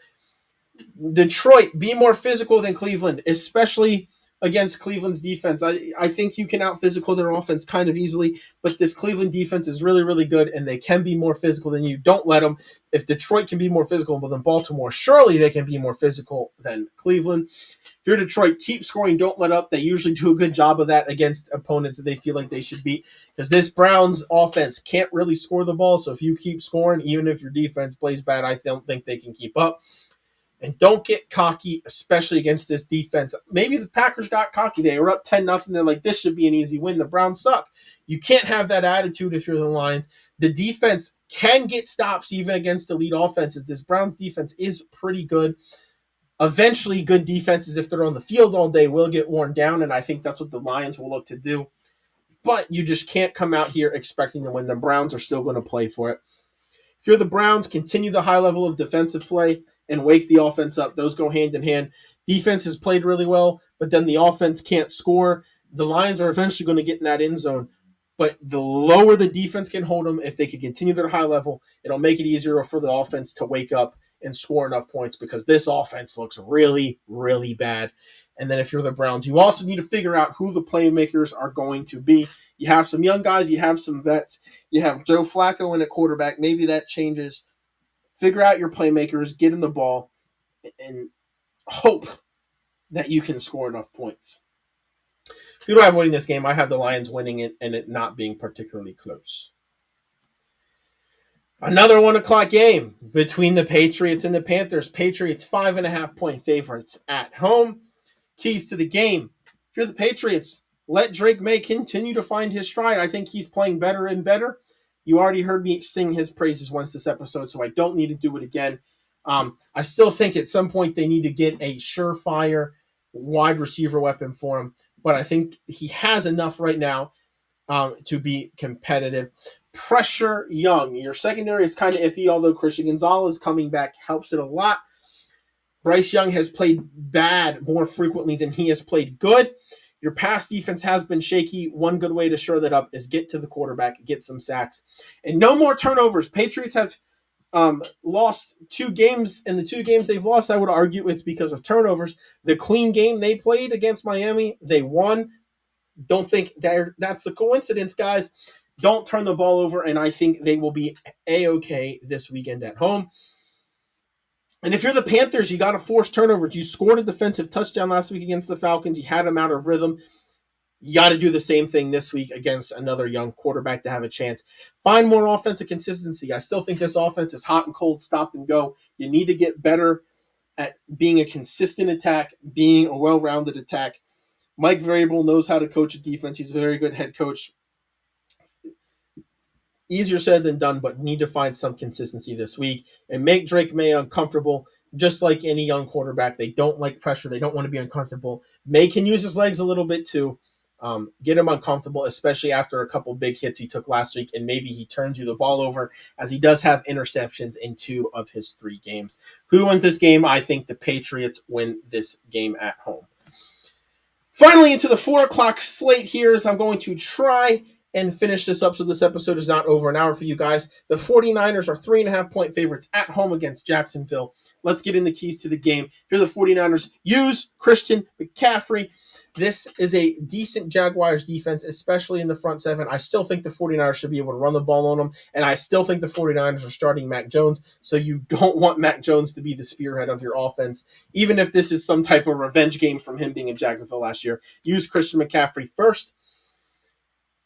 Detroit, be more physical than Cleveland, especially against Cleveland's defense. I think you can out-physical their offense kind of easily, but this Cleveland defense is really, really good, and they can be more physical than you. Don't let them. If Detroit can be more physical than Baltimore, surely they can be more physical than Cleveland. If you're Detroit, keep scoring. Don't let up. They usually do a good job of that against opponents that they feel like they should beat, because this Browns offense can't really score the ball, so if you keep scoring, even if your defense plays bad, I don't think they can keep up. And don't get cocky, especially against this defense. Maybe the Packers got cocky. They were up 10-0. They're like, this should be an easy win. The Browns suck. You can't have that attitude if you're the Lions. The defense can get stops even against elite offenses. This Browns defense is pretty good. Eventually, good defenses, if they're on the field all day, will get worn down, and I think that's what the Lions will look to do. But you just can't come out here expecting to win. The Browns are still going to play for it. If you're the Browns, continue the high level of defensive play and wake the offense up. Those go hand in hand. Defense has played really well, but then the offense can't score. The Lions are eventually going to get in that end zone, but the lower the defense can hold them, if they can continue their high level, it'll make it easier for the offense to wake up and score enough points, because this offense looks really, really bad. And then if you're the Browns, you also need to figure out who the playmakers are going to be. You have some young guys, you have some vets, you have Joe Flacco in at quarterback. Maybe that changes. Figure out your playmakers, get in the ball, and hope that you can score enough points. Who do I have winning this game? I have the Lions winning it and it not being particularly close. Another 1 o'clock game between the Patriots and the Panthers. Patriots 5.5-point favorites at home. Keys to the game. If you're the Patriots, let Drake May continue to find his stride. I think he's playing better and better. You already heard me sing his praises once this episode, so I don't need to do it again. I still think at some point they need to get a surefire wide receiver weapon for him, but I think he has enough right now to be competitive. Pressure Young. Your secondary is kind of iffy, although Christian Gonzalez coming back helps it a lot. Bryce Young has played bad more frequently than he has played good. Your pass defense has been shaky. One good way to shore that up is get to the quarterback, get some sacks, and no more turnovers. Patriots have lost 2 games. In the 2 games they've lost, I would argue it's because of turnovers. The clean game they played against Miami, they won. Don't think that's a coincidence, guys. Don't turn the ball over, and I think they will be A-okay this weekend at home. And if you're the Panthers, you got to force turnovers. You scored a defensive touchdown last week against the Falcons. You had them out of rhythm. You got to do the same thing this week against another young quarterback to have a chance. Find more offensive consistency. I still think this offense is hot and cold, stop and go. You need to get better at being a consistent attack, being a well-rounded attack. Mike Vrabel knows how to coach a defense. He's a very good head coach. Easier said than done, but need to find some consistency this week and make Drake May uncomfortable, just like any young quarterback. They don't like pressure. They don't want to be uncomfortable. May can use his legs a little bit too. Get him uncomfortable, especially after a couple big hits he took last week, and maybe he turns you the ball over, as he does have interceptions in 2 of his 3 games. Who wins this game? I think the Patriots win this game at home. Finally, into the 4 o'clock slate here, as I'm going to try and finish this up so this episode is not over an hour for you guys. The 49ers are 3.5-point favorites at home against Jacksonville. Let's get in the keys to the game. If you're the 49ers, use Christian McCaffrey. This is a decent Jaguars defense, especially in the front 7. I still think the 49ers should be able to run the ball on them, and I still think the 49ers are starting Mac Jones, so you don't want Mac Jones to be the spearhead of your offense, even if this is some type of revenge game from him being in Jacksonville last year. Use Christian McCaffrey first.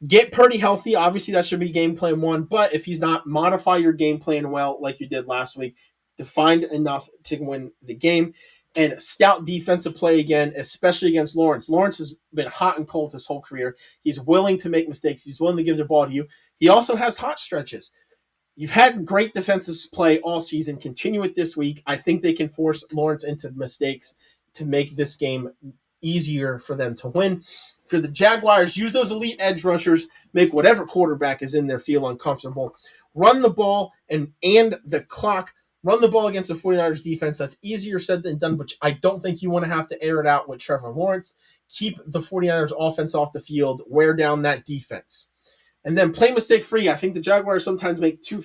Get Purdy healthy. Obviously, that should be game plan 1, but if he's not, modify your game plan well like you did last week to find enough to win the game. And scout defensive play again, especially against Lawrence. Lawrence has been hot and cold his whole career. He's willing to make mistakes. He's willing to give the ball to you. He also has hot stretches. You've had great defensive play all season. Continue it this week. I think they can force Lawrence into mistakes to make this game easier for them to win. For the Jaguars, use those elite edge rushers, make whatever quarterback is in there feel uncomfortable. Run the ball and the clock. Run the ball against the 49ers defense. That's easier said than done, but I don't think you want to have to air it out with Trevor Lawrence. Keep the 49ers offense off the field. Wear down that defense. And then play mistake free. I think the Jaguars sometimes make too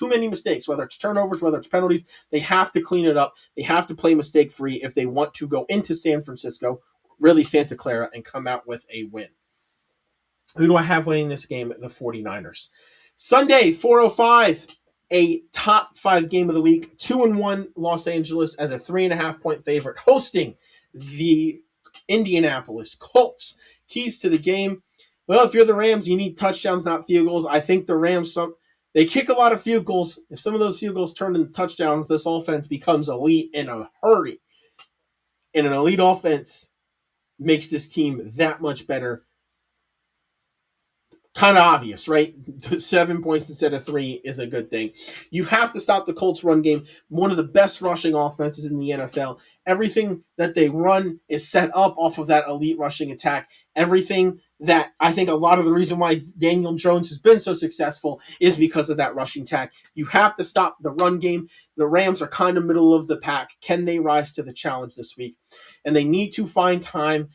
many mistakes, whether it's turnovers, whether it's penalties. They have to clean it up. They have to play mistake free if they want to go into San Francisco, really Santa Clara, and come out with a win. Who do I have winning this game? The 49ers. Sunday, 4:05, a top 5 game of the week. 2-1 Los Angeles as a 3.5-point favorite, hosting the Indianapolis Colts. Keys to the game. Well, if you're the Rams, you need touchdowns, not field goals. I think the Rams, they kick a lot of field goals. If some of those field goals turn into touchdowns, this offense becomes elite in a hurry. And an elite offense makes this team that much better. Kind of obvious, right? 7 points instead of 3 is a good thing. You have to stop the Colts run game. One of the best rushing offenses in the NFL. Everything that they run is set up off of that elite rushing attack. Everything that I think a lot of the reason why Daniel Jones has been so successful is because of that rushing attack. You have to stop the run game. The Rams are kind of middle of the pack. Can they rise to the challenge this week? And they need to find time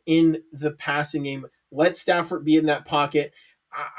in the passing game. Let Stafford be in that pocket.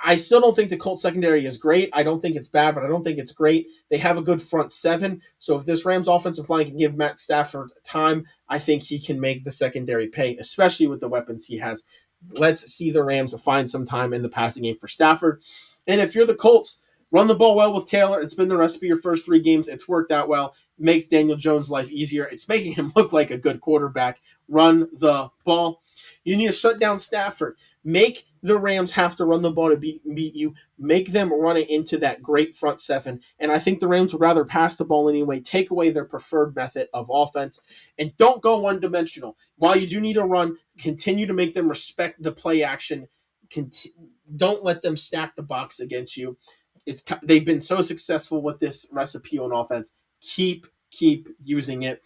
I still don't think the Colts secondary is great. I don't think it's bad, but I don't think it's great. They have a good front 7. So if this Rams offensive line can give Matt Stafford time, I think he can make the secondary pay, especially with the weapons he has. Let's see the Rams find some time in the passing game for Stafford. And if you're the Colts, run the ball well with Taylor. It's been the recipe your first 3 games. It's worked out well. Makes Daniel Jones' life easier. It's making him look like a good quarterback. Run the ball. You need to shut down Stafford. Make the Rams have to run the ball to beat you. Make them run it into that great front 7. And I think the Rams would rather pass the ball anyway, take away their preferred method of offense, and don't go one-dimensional. While you do need to run, continue to make them respect the play action. Don't let them stack the box against you. They've been so successful with this recipe on offense. Keep using it.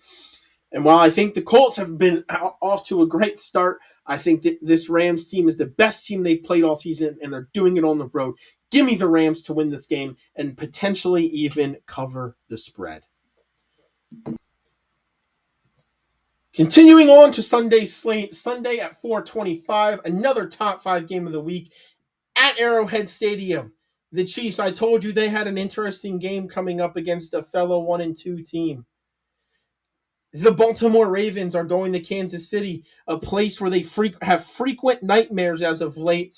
And while I think the Colts have been off to a great start, I think that this Rams team is the best team they've played all season, and they're doing it on the road. Give me the Rams to win this game and potentially even cover the spread. Continuing on to Sunday's slate, Sunday at 4:25, another top 5 game of the week at Arrowhead Stadium. The Chiefs, I told you they had an interesting game coming up against a fellow 1-2 team. The Baltimore Ravens are going to Kansas City, a place where they have frequent nightmares as of late.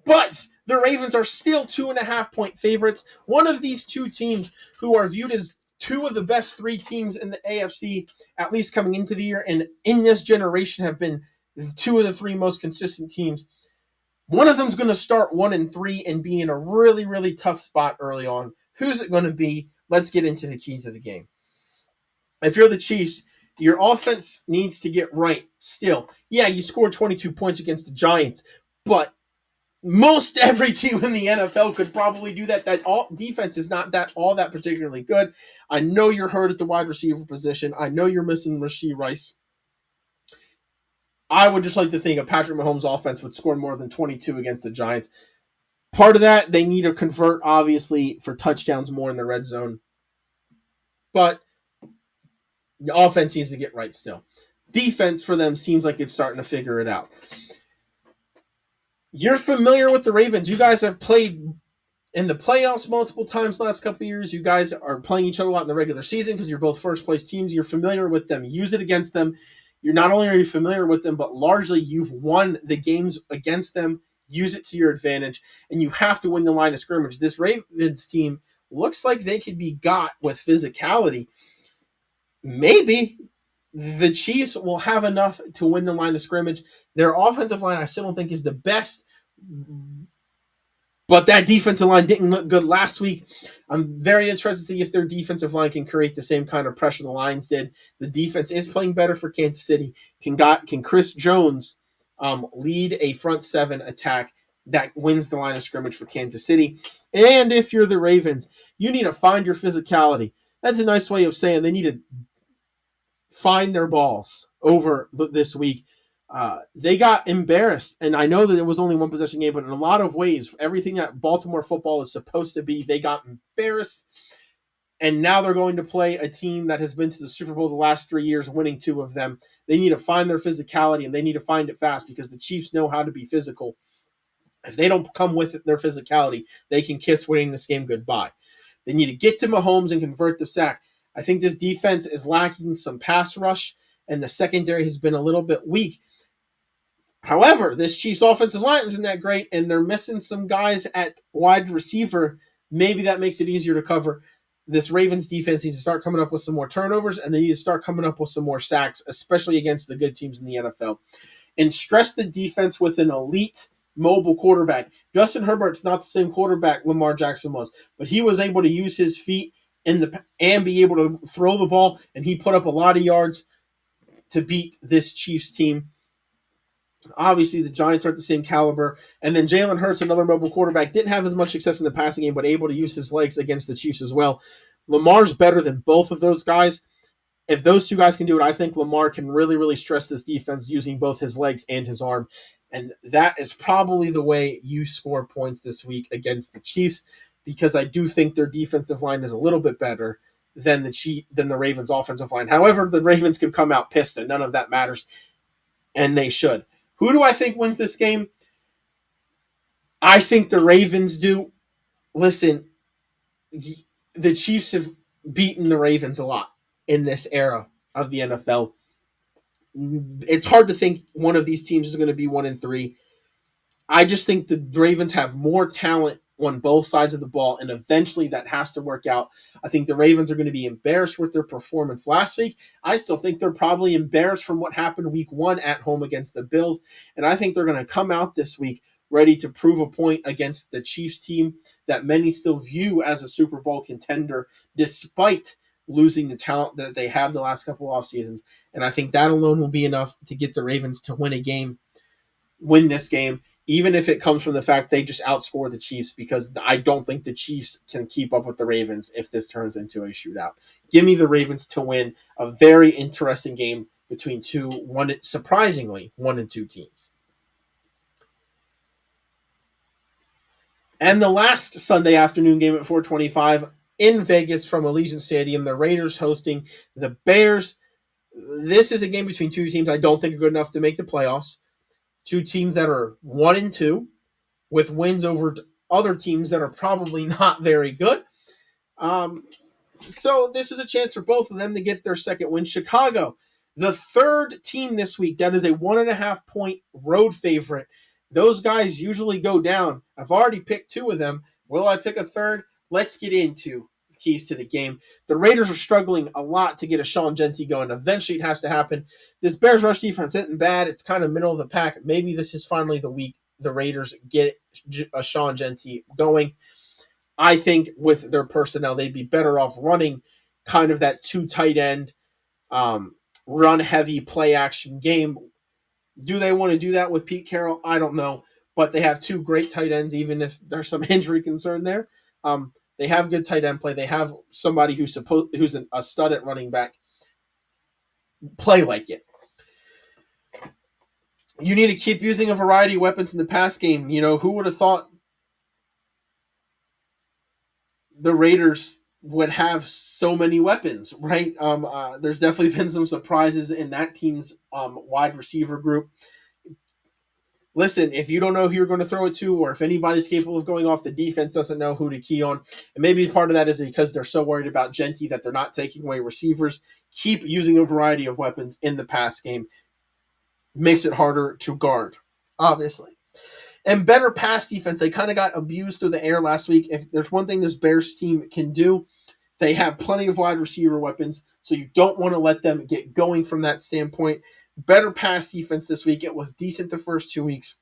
But the Ravens are still 2.5-point favorites. One of these 2 teams who are viewed as 2 of the best 3 teams in the AFC, at least coming into the year, and in this generation have been 2 of the 3 most consistent teams. One of them's going to start 1-3 and be in a really, really tough spot early on. Who's it going to be? Let's get into the keys of the game. If you're the Chiefs, your offense needs to get right still. Yeah, you scored 22 points against the Giants, but most every team in the NFL could probably do that. That defense is not all that particularly good. I know you're hurt at the wide receiver position. I know you're missing Rashee Rice. I would just like to think a Patrick Mahomes offense would score more than 22 against the Giants. Part of that, they need to convert, obviously, for touchdowns more in the red zone. But the offense needs to get right still. Defense for them seems like it's starting to figure it out. You're familiar with the Ravens. You guys have played in the playoffs multiple times the last couple of years. You guys are playing each other a lot in the regular season because you're both first-place teams. You're familiar with them. Use it against them. You're not only are you familiar with them, but largely you've won the games against them. Use it to your advantage, and you have to win the line of scrimmage. This Ravens team looks like they could be got with physicality. Maybe the Chiefs will have enough to win the line of scrimmage. Their offensive line, I still don't think is the best, but that defensive line didn't look good last week. I'm very interested to see if their defensive line can create the same kind of pressure the Lions did. The defense is playing better for Kansas City. Can Chris Jones lead a front 7 attack that wins the line of scrimmage for Kansas City? And if you're the Ravens, you need to find your physicality. That's a nice way of saying they need to find their balls over this week. They got embarrassed, and I know that it was only one possession game, but in a lot of ways, everything that Baltimore football is supposed to be, they got embarrassed. And now they're going to play a team that has been to the Super Bowl the last 3 years, winning 2 of them. They need to find their physicality, and they need to find it fast because the Chiefs know how to be physical. If they don't come with their physicality, they can kiss winning this game goodbye. They need to get to Mahomes and convert the sack. I think this defense is lacking some pass rush, and the secondary has been a little bit weak. However, this Chiefs offensive line isn't that great, and they're missing some guys at wide receiver. Maybe that makes it easier to cover. This Ravens defense needs to start coming up with some more turnovers, and they need to start coming up with some more sacks, especially against the good teams in the NFL. And stress the defense with an elite mobile quarterback. Justin Herbert's not the same quarterback Lamar Jackson was, but he was able to use his feet and be able to throw the ball, and he put up a lot of yards to beat this Chiefs team. Obviously, the Giants aren't the same caliber. And then Jalen Hurts, another mobile quarterback, didn't have as much success in the passing game, but able to use his legs against the Chiefs as well. Lamar's better than both of those guys. If those two guys can do it, I think Lamar can really, really stress this defense using both his legs and his arm. And that is probably the way you score points this week against the Chiefs, because I do think their defensive line is a little bit better than the Ravens' offensive line. However, the Ravens could come out pissed, and none of that matters, and they should. Who do I think wins this game? I think the Ravens do. Listen, the Chiefs have beaten the Ravens a lot in this era of the NFL. It's hard to think one of these teams is going to be 1-3. I just think the Ravens have more talent on both sides of the ball, and eventually that has to work out. I think the Ravens are going to be embarrassed with their performance last week. I still think they're probably embarrassed from what happened week 1 at home against the Bills, and I think they're going to come out this week ready to prove a point against the Chiefs team that many still view as a Super Bowl contender, despite losing the talent that they have the last couple of off seasons. And I think that alone will be enough to get the Ravens to win this game, even if it comes from the fact they just outscore the Chiefs, because I don't think the Chiefs can keep up with the Ravens if this turns into a shootout. Give me the Ravens to win a very interesting game between surprisingly 1-2 teams. And the last Sunday afternoon game at 4:25 in Vegas from Allegiant Stadium, the Raiders hosting the Bears. This is a game between two teams I don't think are good enough to make the playoffs. Two teams that are 1-2 with wins over other teams that are probably not very good. So this is a chance for both of them to get their second win. Chicago, the third team this week, that is a 1.5 point road favorite. Those guys usually go down. I've already picked 2 of them. Will I pick a third? Let's get into keys to the game. The Raiders are struggling a lot to get a Sean Genty going. Eventually it has to happen. This Bears rush defense isn't bad. It's kind of middle of the pack. Maybe this is finally the week the Raiders get a Sean Genty going. I think with their personnel, they'd be better off running kind of that 2 tight end, run heavy play action game. Do they want to do that with Pete Carroll? I don't know. But they have 2 great tight ends, even if there's some injury concern there. They have good tight end play. They have somebody who's a stud at running back. Play like it. You need to keep using a variety of weapons in the pass game. You know, who would have thought the Raiders would have so many weapons, right? There's definitely been some surprises in that team's wide receiver group. Listen, if you don't know who you're going to throw it to, or if anybody's capable of going off, the defense doesn't know who to key on. And maybe part of that is because they're so worried about Genty that they're not taking away receivers. Keep using a variety of weapons in the pass game. Makes it harder to guard, obviously. And better pass defense. They kind of got abused through the air last week. If there's one thing this Bears team can do, they have plenty of wide receiver weapons, so you don't want to let them get going from that standpoint. Better pass defense this week. It was decent the first 2 weeks.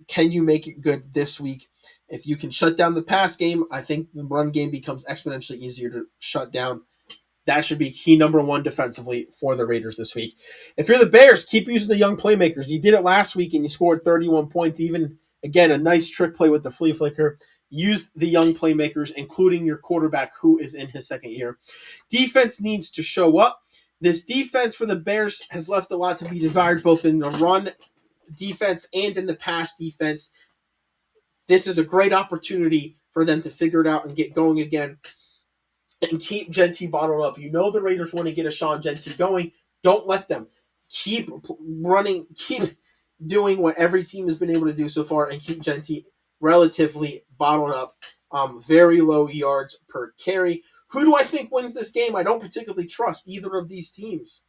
Can you make it good this week? If you can shut down the pass game, I think the run game becomes exponentially easier to shut down. That should be key number 1 defensively for the Raiders this week. If you're the Bears, keep using the young playmakers. You did it last week and you scored 31 points. Even, again, a nice trick play with the flea flicker. Use the young playmakers, including your quarterback, who is in his second year. Defense needs to show up. This defense for the Bears has left a lot to be desired, both in the run defense and in the pass defense. This is a great opportunity for them to figure it out and get going again and keep Jeanty bottled up. You know the Raiders want to get a Sean Jeanty going. Don't let them. Keep running, keep doing what every team has been able to do so far and keep Jeanty relatively bottled up. Very low yards per carry. Who do I think wins this game? I don't particularly trust either of these teams.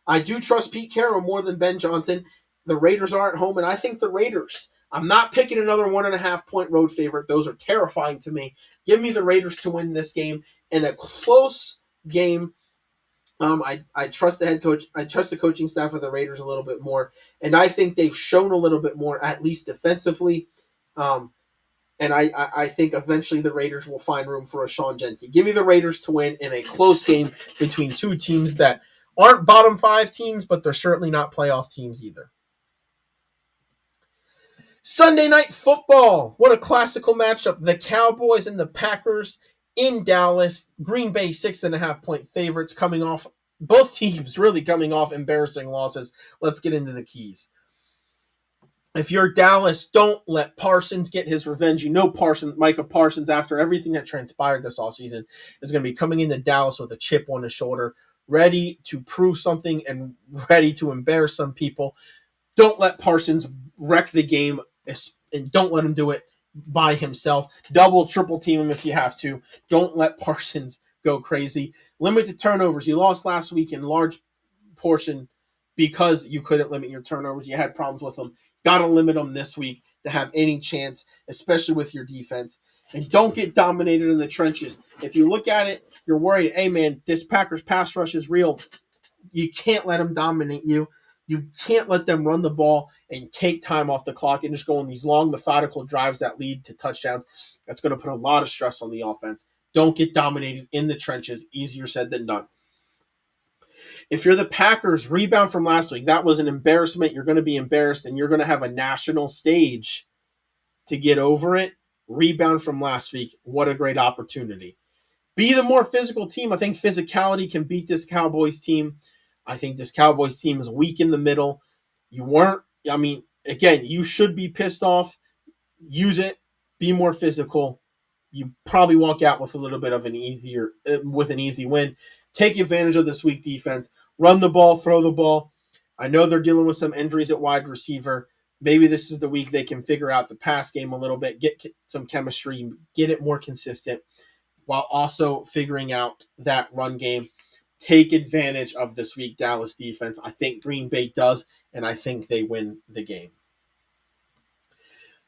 I do trust Pete Carroll more than Ben Johnson. The Raiders are at home, and I think the Raiders. I'm not picking another 1.5 point road favorite. Those are terrifying to me. Give me the Raiders to win this game in a close game. I trust the head coach. I trust the coaching staff of the Raiders a little bit more, and I think they've shown a little bit more, at least defensively. And I think eventually the Raiders will find room for a Sean Jeanty. Give me the Raiders to win in a close game between two teams that aren't bottom 5 teams, but they're certainly not playoff teams either. Sunday Night Football. What a classical matchup. The Cowboys and the Packers in Dallas. Green Bay 6.5 point favorites coming off. Both teams really coming off embarrassing losses. Let's get into the keys. If you're Dallas, don't let Parsons get his revenge. You know Micah Parsons, after everything that transpired this offseason, is going to be coming into Dallas with a chip on his shoulder, ready to prove something and ready to embarrass some people. Don't let Parsons wreck the game, and don't let him do it by himself. Double, triple team him if you have to. Don't let Parsons go crazy. Limit the turnovers. You lost last week in large portion because you couldn't limit your turnovers. You had problems with them. Got to limit them this week to have any chance, especially with your defense. And don't get dominated in the trenches. If you look at it, you're worried, hey, man, this Packers pass rush is real. You can't let them dominate you. You can't let them run the ball and take time off the clock and just go on these long, methodical drives that lead to touchdowns. That's going to put a lot of stress on the offense. Don't get dominated in the trenches. Easier said than done. If you're the Packers, rebound from last week. That was an embarrassment. You're going to be embarrassed, and you're going to have a national stage to get over it. Rebound from last week. What a great opportunity. Be the more physical team. I think physicality can beat this Cowboys team. I think this Cowboys team is weak in the middle. Again, you should be pissed off. Use it. Be more physical. You probably walk out with a little bit of an easy win. Take advantage of this weak defense. Run the ball, throw the ball. I know they're dealing with some injuries at wide receiver. Maybe this is the week they can figure out the pass game a little bit, get some chemistry, get it more consistent, while also figuring out that run game. Take advantage of this weak Dallas defense. I think Green Bay does, and I think they win the game.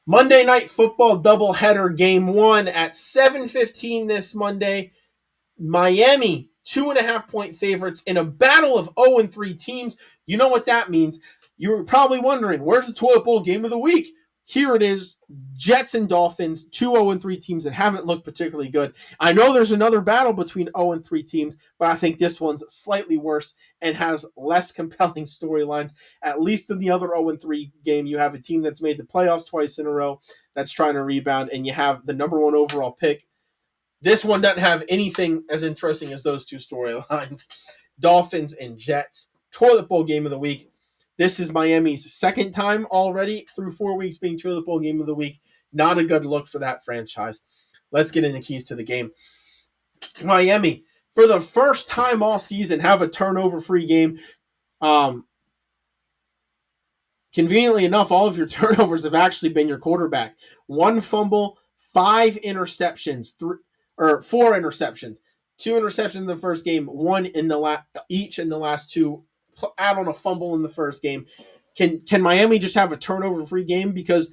Monday Night Football doubleheader, game 1 at 7:15 this Monday. Miami, 2.5 point favorites in a battle of 0-3 teams. You know what that means. You're probably wondering, where's the toilet bowl game of the week? Here it is. Jets and Dolphins, 2 0-3 teams that haven't looked particularly good. I know there's another battle between 0-3 teams, but I think this one's slightly worse and has less compelling storylines. At least in the other 0-3 game, you have a team that's made the playoffs twice in a row that's trying to rebound, and you have the number 1 overall pick. This one doesn't have anything as interesting as those two storylines. Dolphins and Jets, toilet bowl game of the week. This is Miami's second time already through 4 weeks being toilet bowl game of the week. Not a good look for that franchise. Let's get into keys to the game. Miami, for the first time all season, have a turnover-free game. Conveniently enough, all of your turnovers have actually been your quarterback. 1 fumble, 5 interceptions, 4 interceptions. 2 interceptions in the first game, 1 in each in the last 2. Add on a fumble in the first game. Can Miami just have a turnover-free game? Because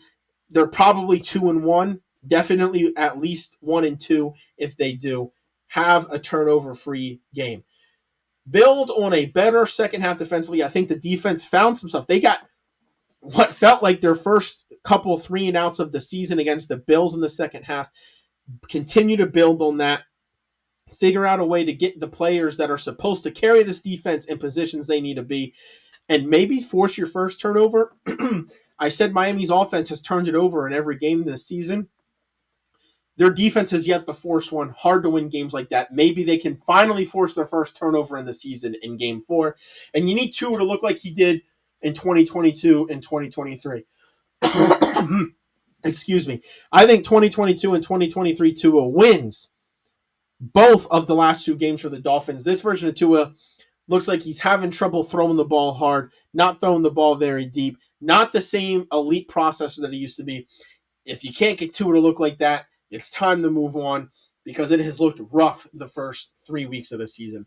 they're probably 2-1. Definitely at least 1-2 if they do. Have a turnover-free game. Build on a better second half defensively. I think the defense found some stuff. They got what felt like their first couple 3-and-outs of the season against the Bills in the second half. Continue to build on that. Figure out a way to get the players that are supposed to carry this defense in positions they need to be, and maybe force your first turnover. I said Miami's offense has turned it over in every game this season. Their defense has yet to force one. Hard to win games like that. Maybe they can finally force their first turnover in the season in game 4. And you need Tua to look like he did in 2022 and 2023. Excuse me. I think 2022 and 2023 Tua wins both of the last 2 games for the Dolphins. This version of Tua looks like he's having trouble throwing the ball hard, not throwing the ball very deep, not the same elite processor that he used to be. If you can't get Tua to look like that, it's time to move on because it has looked rough the first 3 weeks of the season.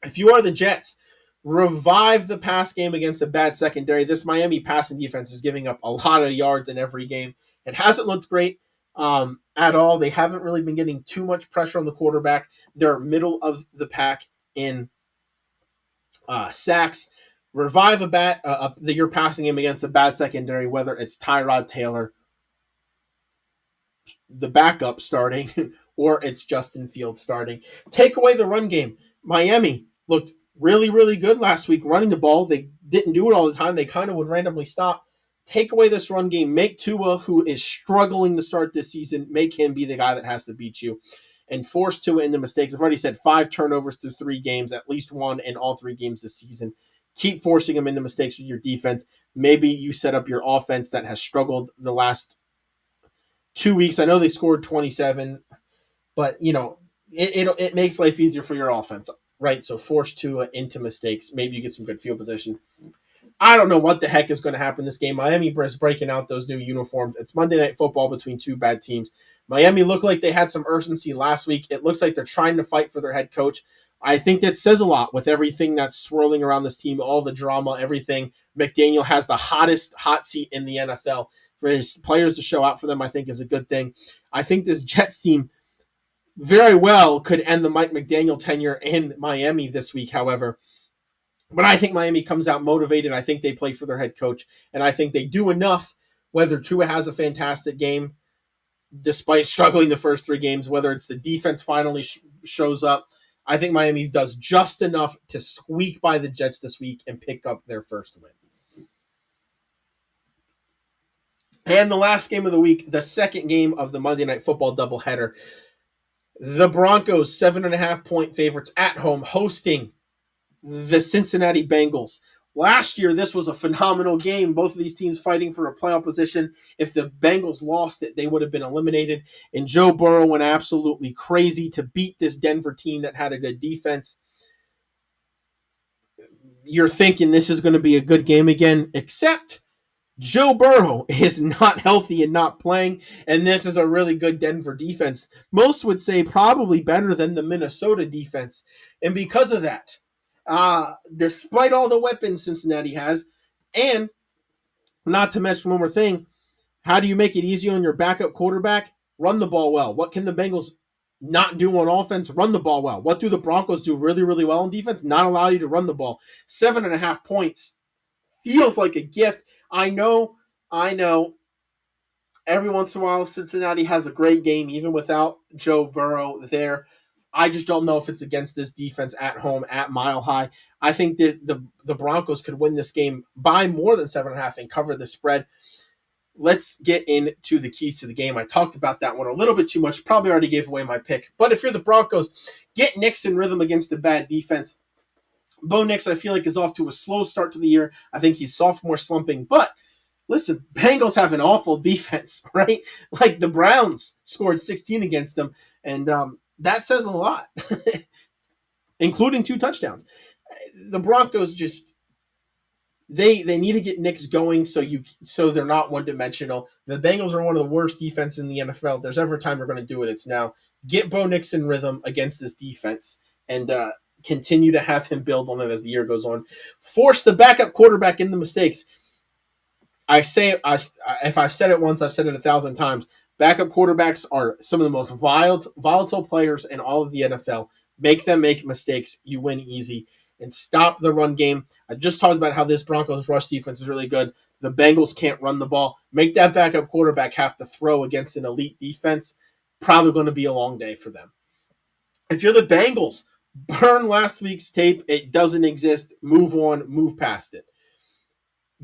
If you are the Jets, revive the pass game against a bad secondary. This Miami passing defense is giving up a lot of yards in every game. It hasn't looked great at all. They haven't really been getting too much pressure on the quarterback. They're middle of the pack in sacks. Revive your passing game against a bad secondary, whether it's Tyrod Taylor, the backup starting, or it's Justin Fields starting. Take away the run game. Miami looked really, really good last week running the ball. They didn't do it all the time. They kind of would randomly stop. Take away this run game. Make Tua, who is struggling to start this season, make him be the guy that has to beat you and force Tua into mistakes. I've already said 5 turnovers through 3 games, at least 1 in all 3 games this season. Keep forcing him into mistakes with your defense. Maybe you set up your offense that has struggled the last 2 weeks. I know they scored 27, but it makes life easier for your offense, right? So force Tua into mistakes. Maybe you get some good field position. I don't know what the heck is going to happen this game. Miami is breaking out those new uniforms. It's Monday Night Football between 2 bad teams. Miami looked like they had some urgency last week. It looks like they're trying to fight for their head coach. I think that says a lot with everything that's swirling around this team, all the drama, everything. McDaniel has the hottest hot seat in the NFL. For his players to show out for them, I think is a good thing. I think this Jets team very well could end the Mike McDaniel tenure in Miami this week, however. But I think Miami comes out motivated. I think they play for their head coach, and I think they do enough, whether Tua has a fantastic game, despite struggling the first 3 games, whether it's the defense finally shows up. I think Miami does just enough to squeak by the Jets this week and pick up their first win. And the last game of the week, the second game of the Monday Night Football doubleheader. The Broncos, 7.5-point favorites at home, hosting the Cincinnati Bengals. Last year, this was a phenomenal game. Both of these teams fighting for a playoff position. If the Bengals lost it, they would have been eliminated. And Joe Burrow went absolutely crazy to beat this Denver team that had a good defense. You're thinking this is going to be a good game again, except Joe Burrow is not healthy and not playing, and this is a really good Denver defense. Most would say probably better than the Minnesota defense. And because of that, despite all the weapons Cincinnati has, and not to mention one more thing, how do you make it easier on your backup quarterback? Run the ball well. What can the Bengals not do on offense? Run the ball well. What do the Broncos do really, really well on defense? Not allow you to run the ball. 7.5 points feels like a gift. I know. Every once in a while, Cincinnati has a great game, even without Joe Burrow there. I just don't know if it's against this defense at home at Mile High. I think that the Broncos could win this game by more than 7.5 and cover the spread. Let's get into the keys to the game. I talked about that one a little bit too much. Probably already gave away my pick. But if you're the Broncos, get Nix in rhythm against a bad defense. Bo Nix, I feel like, is off to a slow start to the year. I think he's sophomore slumping. But listen, Bengals have an awful defense, right? Like the Browns scored 16 against them, and that says a lot, including 2 touchdowns. The Broncos just they need to get Nix going so they're not one-dimensional. The Bengals are one of the worst defenses in the NFL. If there's ever a time we're going to do it, it's now. Get Bo Nix in rhythm against this defense and continue to have him build on it as the year goes on. Force the backup quarterback in the mistakes. If I've said it once, I've said it 1,000 times. Backup quarterbacks are some of the most volatile players in all of the NFL. Make them make mistakes. You win easy. And stop the run game. I just talked about how this Broncos rush defense is really good. The Bengals can't run the ball. Make that backup quarterback have to throw against an elite defense. Probably going to be a long day for them. If you're the Bengals, burn last week's tape. It doesn't exist. Move on. Move past it.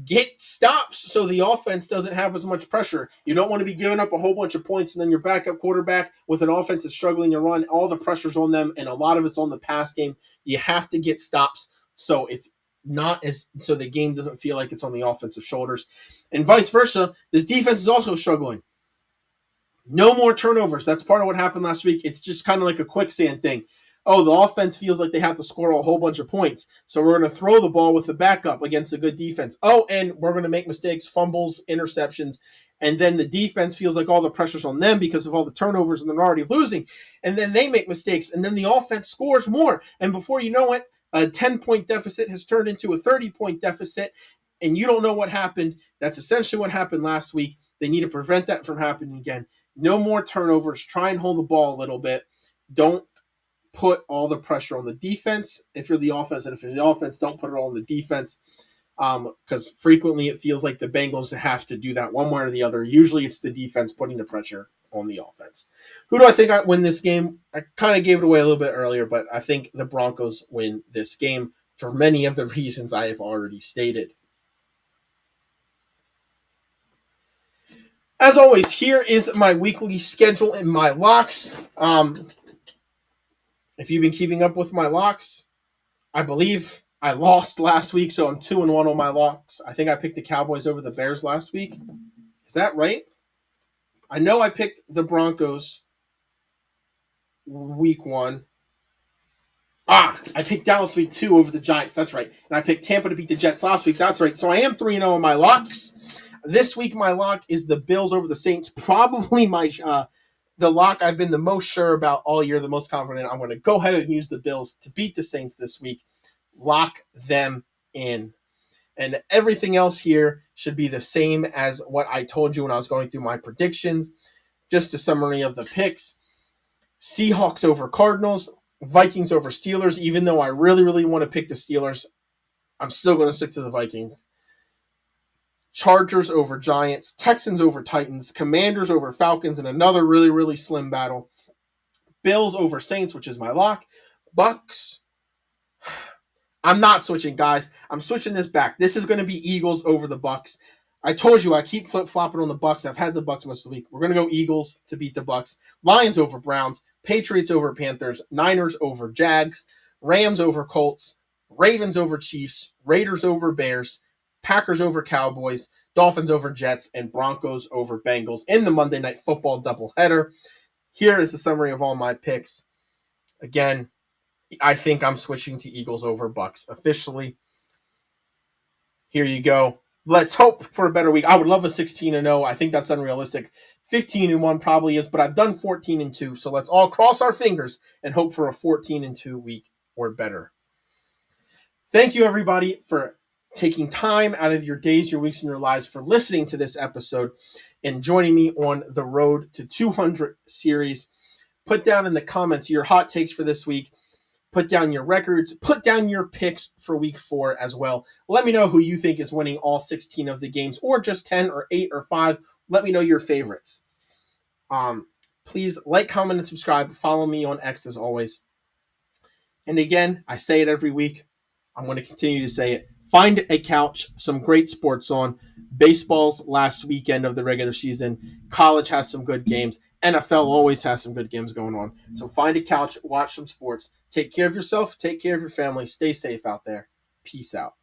get stops so the offense doesn't have as much pressure. You don't want to be giving up a whole bunch of points and then your backup quarterback with an offense that's struggling to run, all the pressure's on them, and a lot of it's on the pass game. You have to get stops so it's not as so the game doesn't feel like it's on the offensive shoulders. And vice versa, this defense is also struggling. No more turnovers. That's part of what happened last week. It's just kind of like a quicksand thing. Oh, the offense feels like they have to score a whole bunch of points. So we're going to throw the ball with the backup against a good defense. Oh, and we're going to make mistakes, fumbles, interceptions. And then the defense feels like all the pressure's on them because of all the turnovers and they're already losing. And then they make mistakes. And then the offense scores more. And before you know it, a 10-point deficit has turned into a 30-point deficit. And you don't know what happened. That's essentially what happened last week. They need to prevent that from happening again. No more turnovers. Try and hold the ball a little bit. Don't put all the pressure on the defense if you're the offense, and if you're the offense, don't put it all on the defense because frequently it feels like the Bengals have to do that one way or the other. Usually it's the defense putting the pressure on the offense. Who do I think I win this game? I kind of gave it away a little bit earlier, but I think the Broncos win this game for many of the reasons I have already stated. As always, here is my weekly schedule and my locks. If you've been keeping up with my locks, I believe I lost last week, so I'm 2-1 on my locks. I think I picked the Cowboys over the Bears last week. Is that right? I know I picked the Broncos week 1. I picked Dallas week 2 over the Giants. That's right. And I picked Tampa to beat the Jets last week. That's right. So I am 3-0 on my locks. This week, my lock is the Bills over the Saints. Probably the lock I've been the most sure about all year, the most confident. I'm going to go ahead and use the Bills to beat the Saints this week. Lock them in. And everything else here should be the same as what I told you when I was going through my predictions. Just a summary of the picks. Seahawks over Cardinals. Vikings over Steelers. Even though I really, really want to pick the Steelers, I'm still going to stick to the Vikings. Chargers over Giants, Texans over Titans, Commanders over Falcons, and another really, really slim battle. Bills over Saints, which is my lock. Bucks. I'm not switching, guys. I'm switching this back. This is going to be Eagles over the Bucks. I told you I keep flip-flopping on the Bucks. I've had the Bucks most of the week. We're going to go Eagles to beat the Bucks. Lions over Browns, Patriots over Panthers, Niners over Jags, Rams over Colts, Ravens over Chiefs, Raiders over Bears, Packers over Cowboys, Dolphins over Jets, and Broncos over Bengals in the Monday Night Football doubleheader. Here is the summary of all my picks. Again, I think I'm switching to Eagles over Bucks officially. Here you go. Let's hope for a better week. I would love a 16-0. I think that's unrealistic. 15-1 probably is, but I've done 14-2. So let's all cross our fingers and hope for a 14-2 week or better. Thank you, everybody, for taking time out of your days, your weeks, and your lives for listening to this episode and joining me on the road to 200 series. Put down in the comments your hot takes for this week. Put down your records. Put down your picks for week 4 as well. Let me know who you think is winning all 16 of the games, or just 10 or 8 or 5. Let me know your favorites. Please like, comment, and subscribe. Follow me on X as always. And again, I say it every week. I'm going to continue to say it. Find a couch, some great sports on. Baseball's last weekend of the regular season. College has some good games. NFL always has some good games going on. So find a couch, watch some sports. Take care of yourself. Take care of your family. Stay safe out there. Peace out.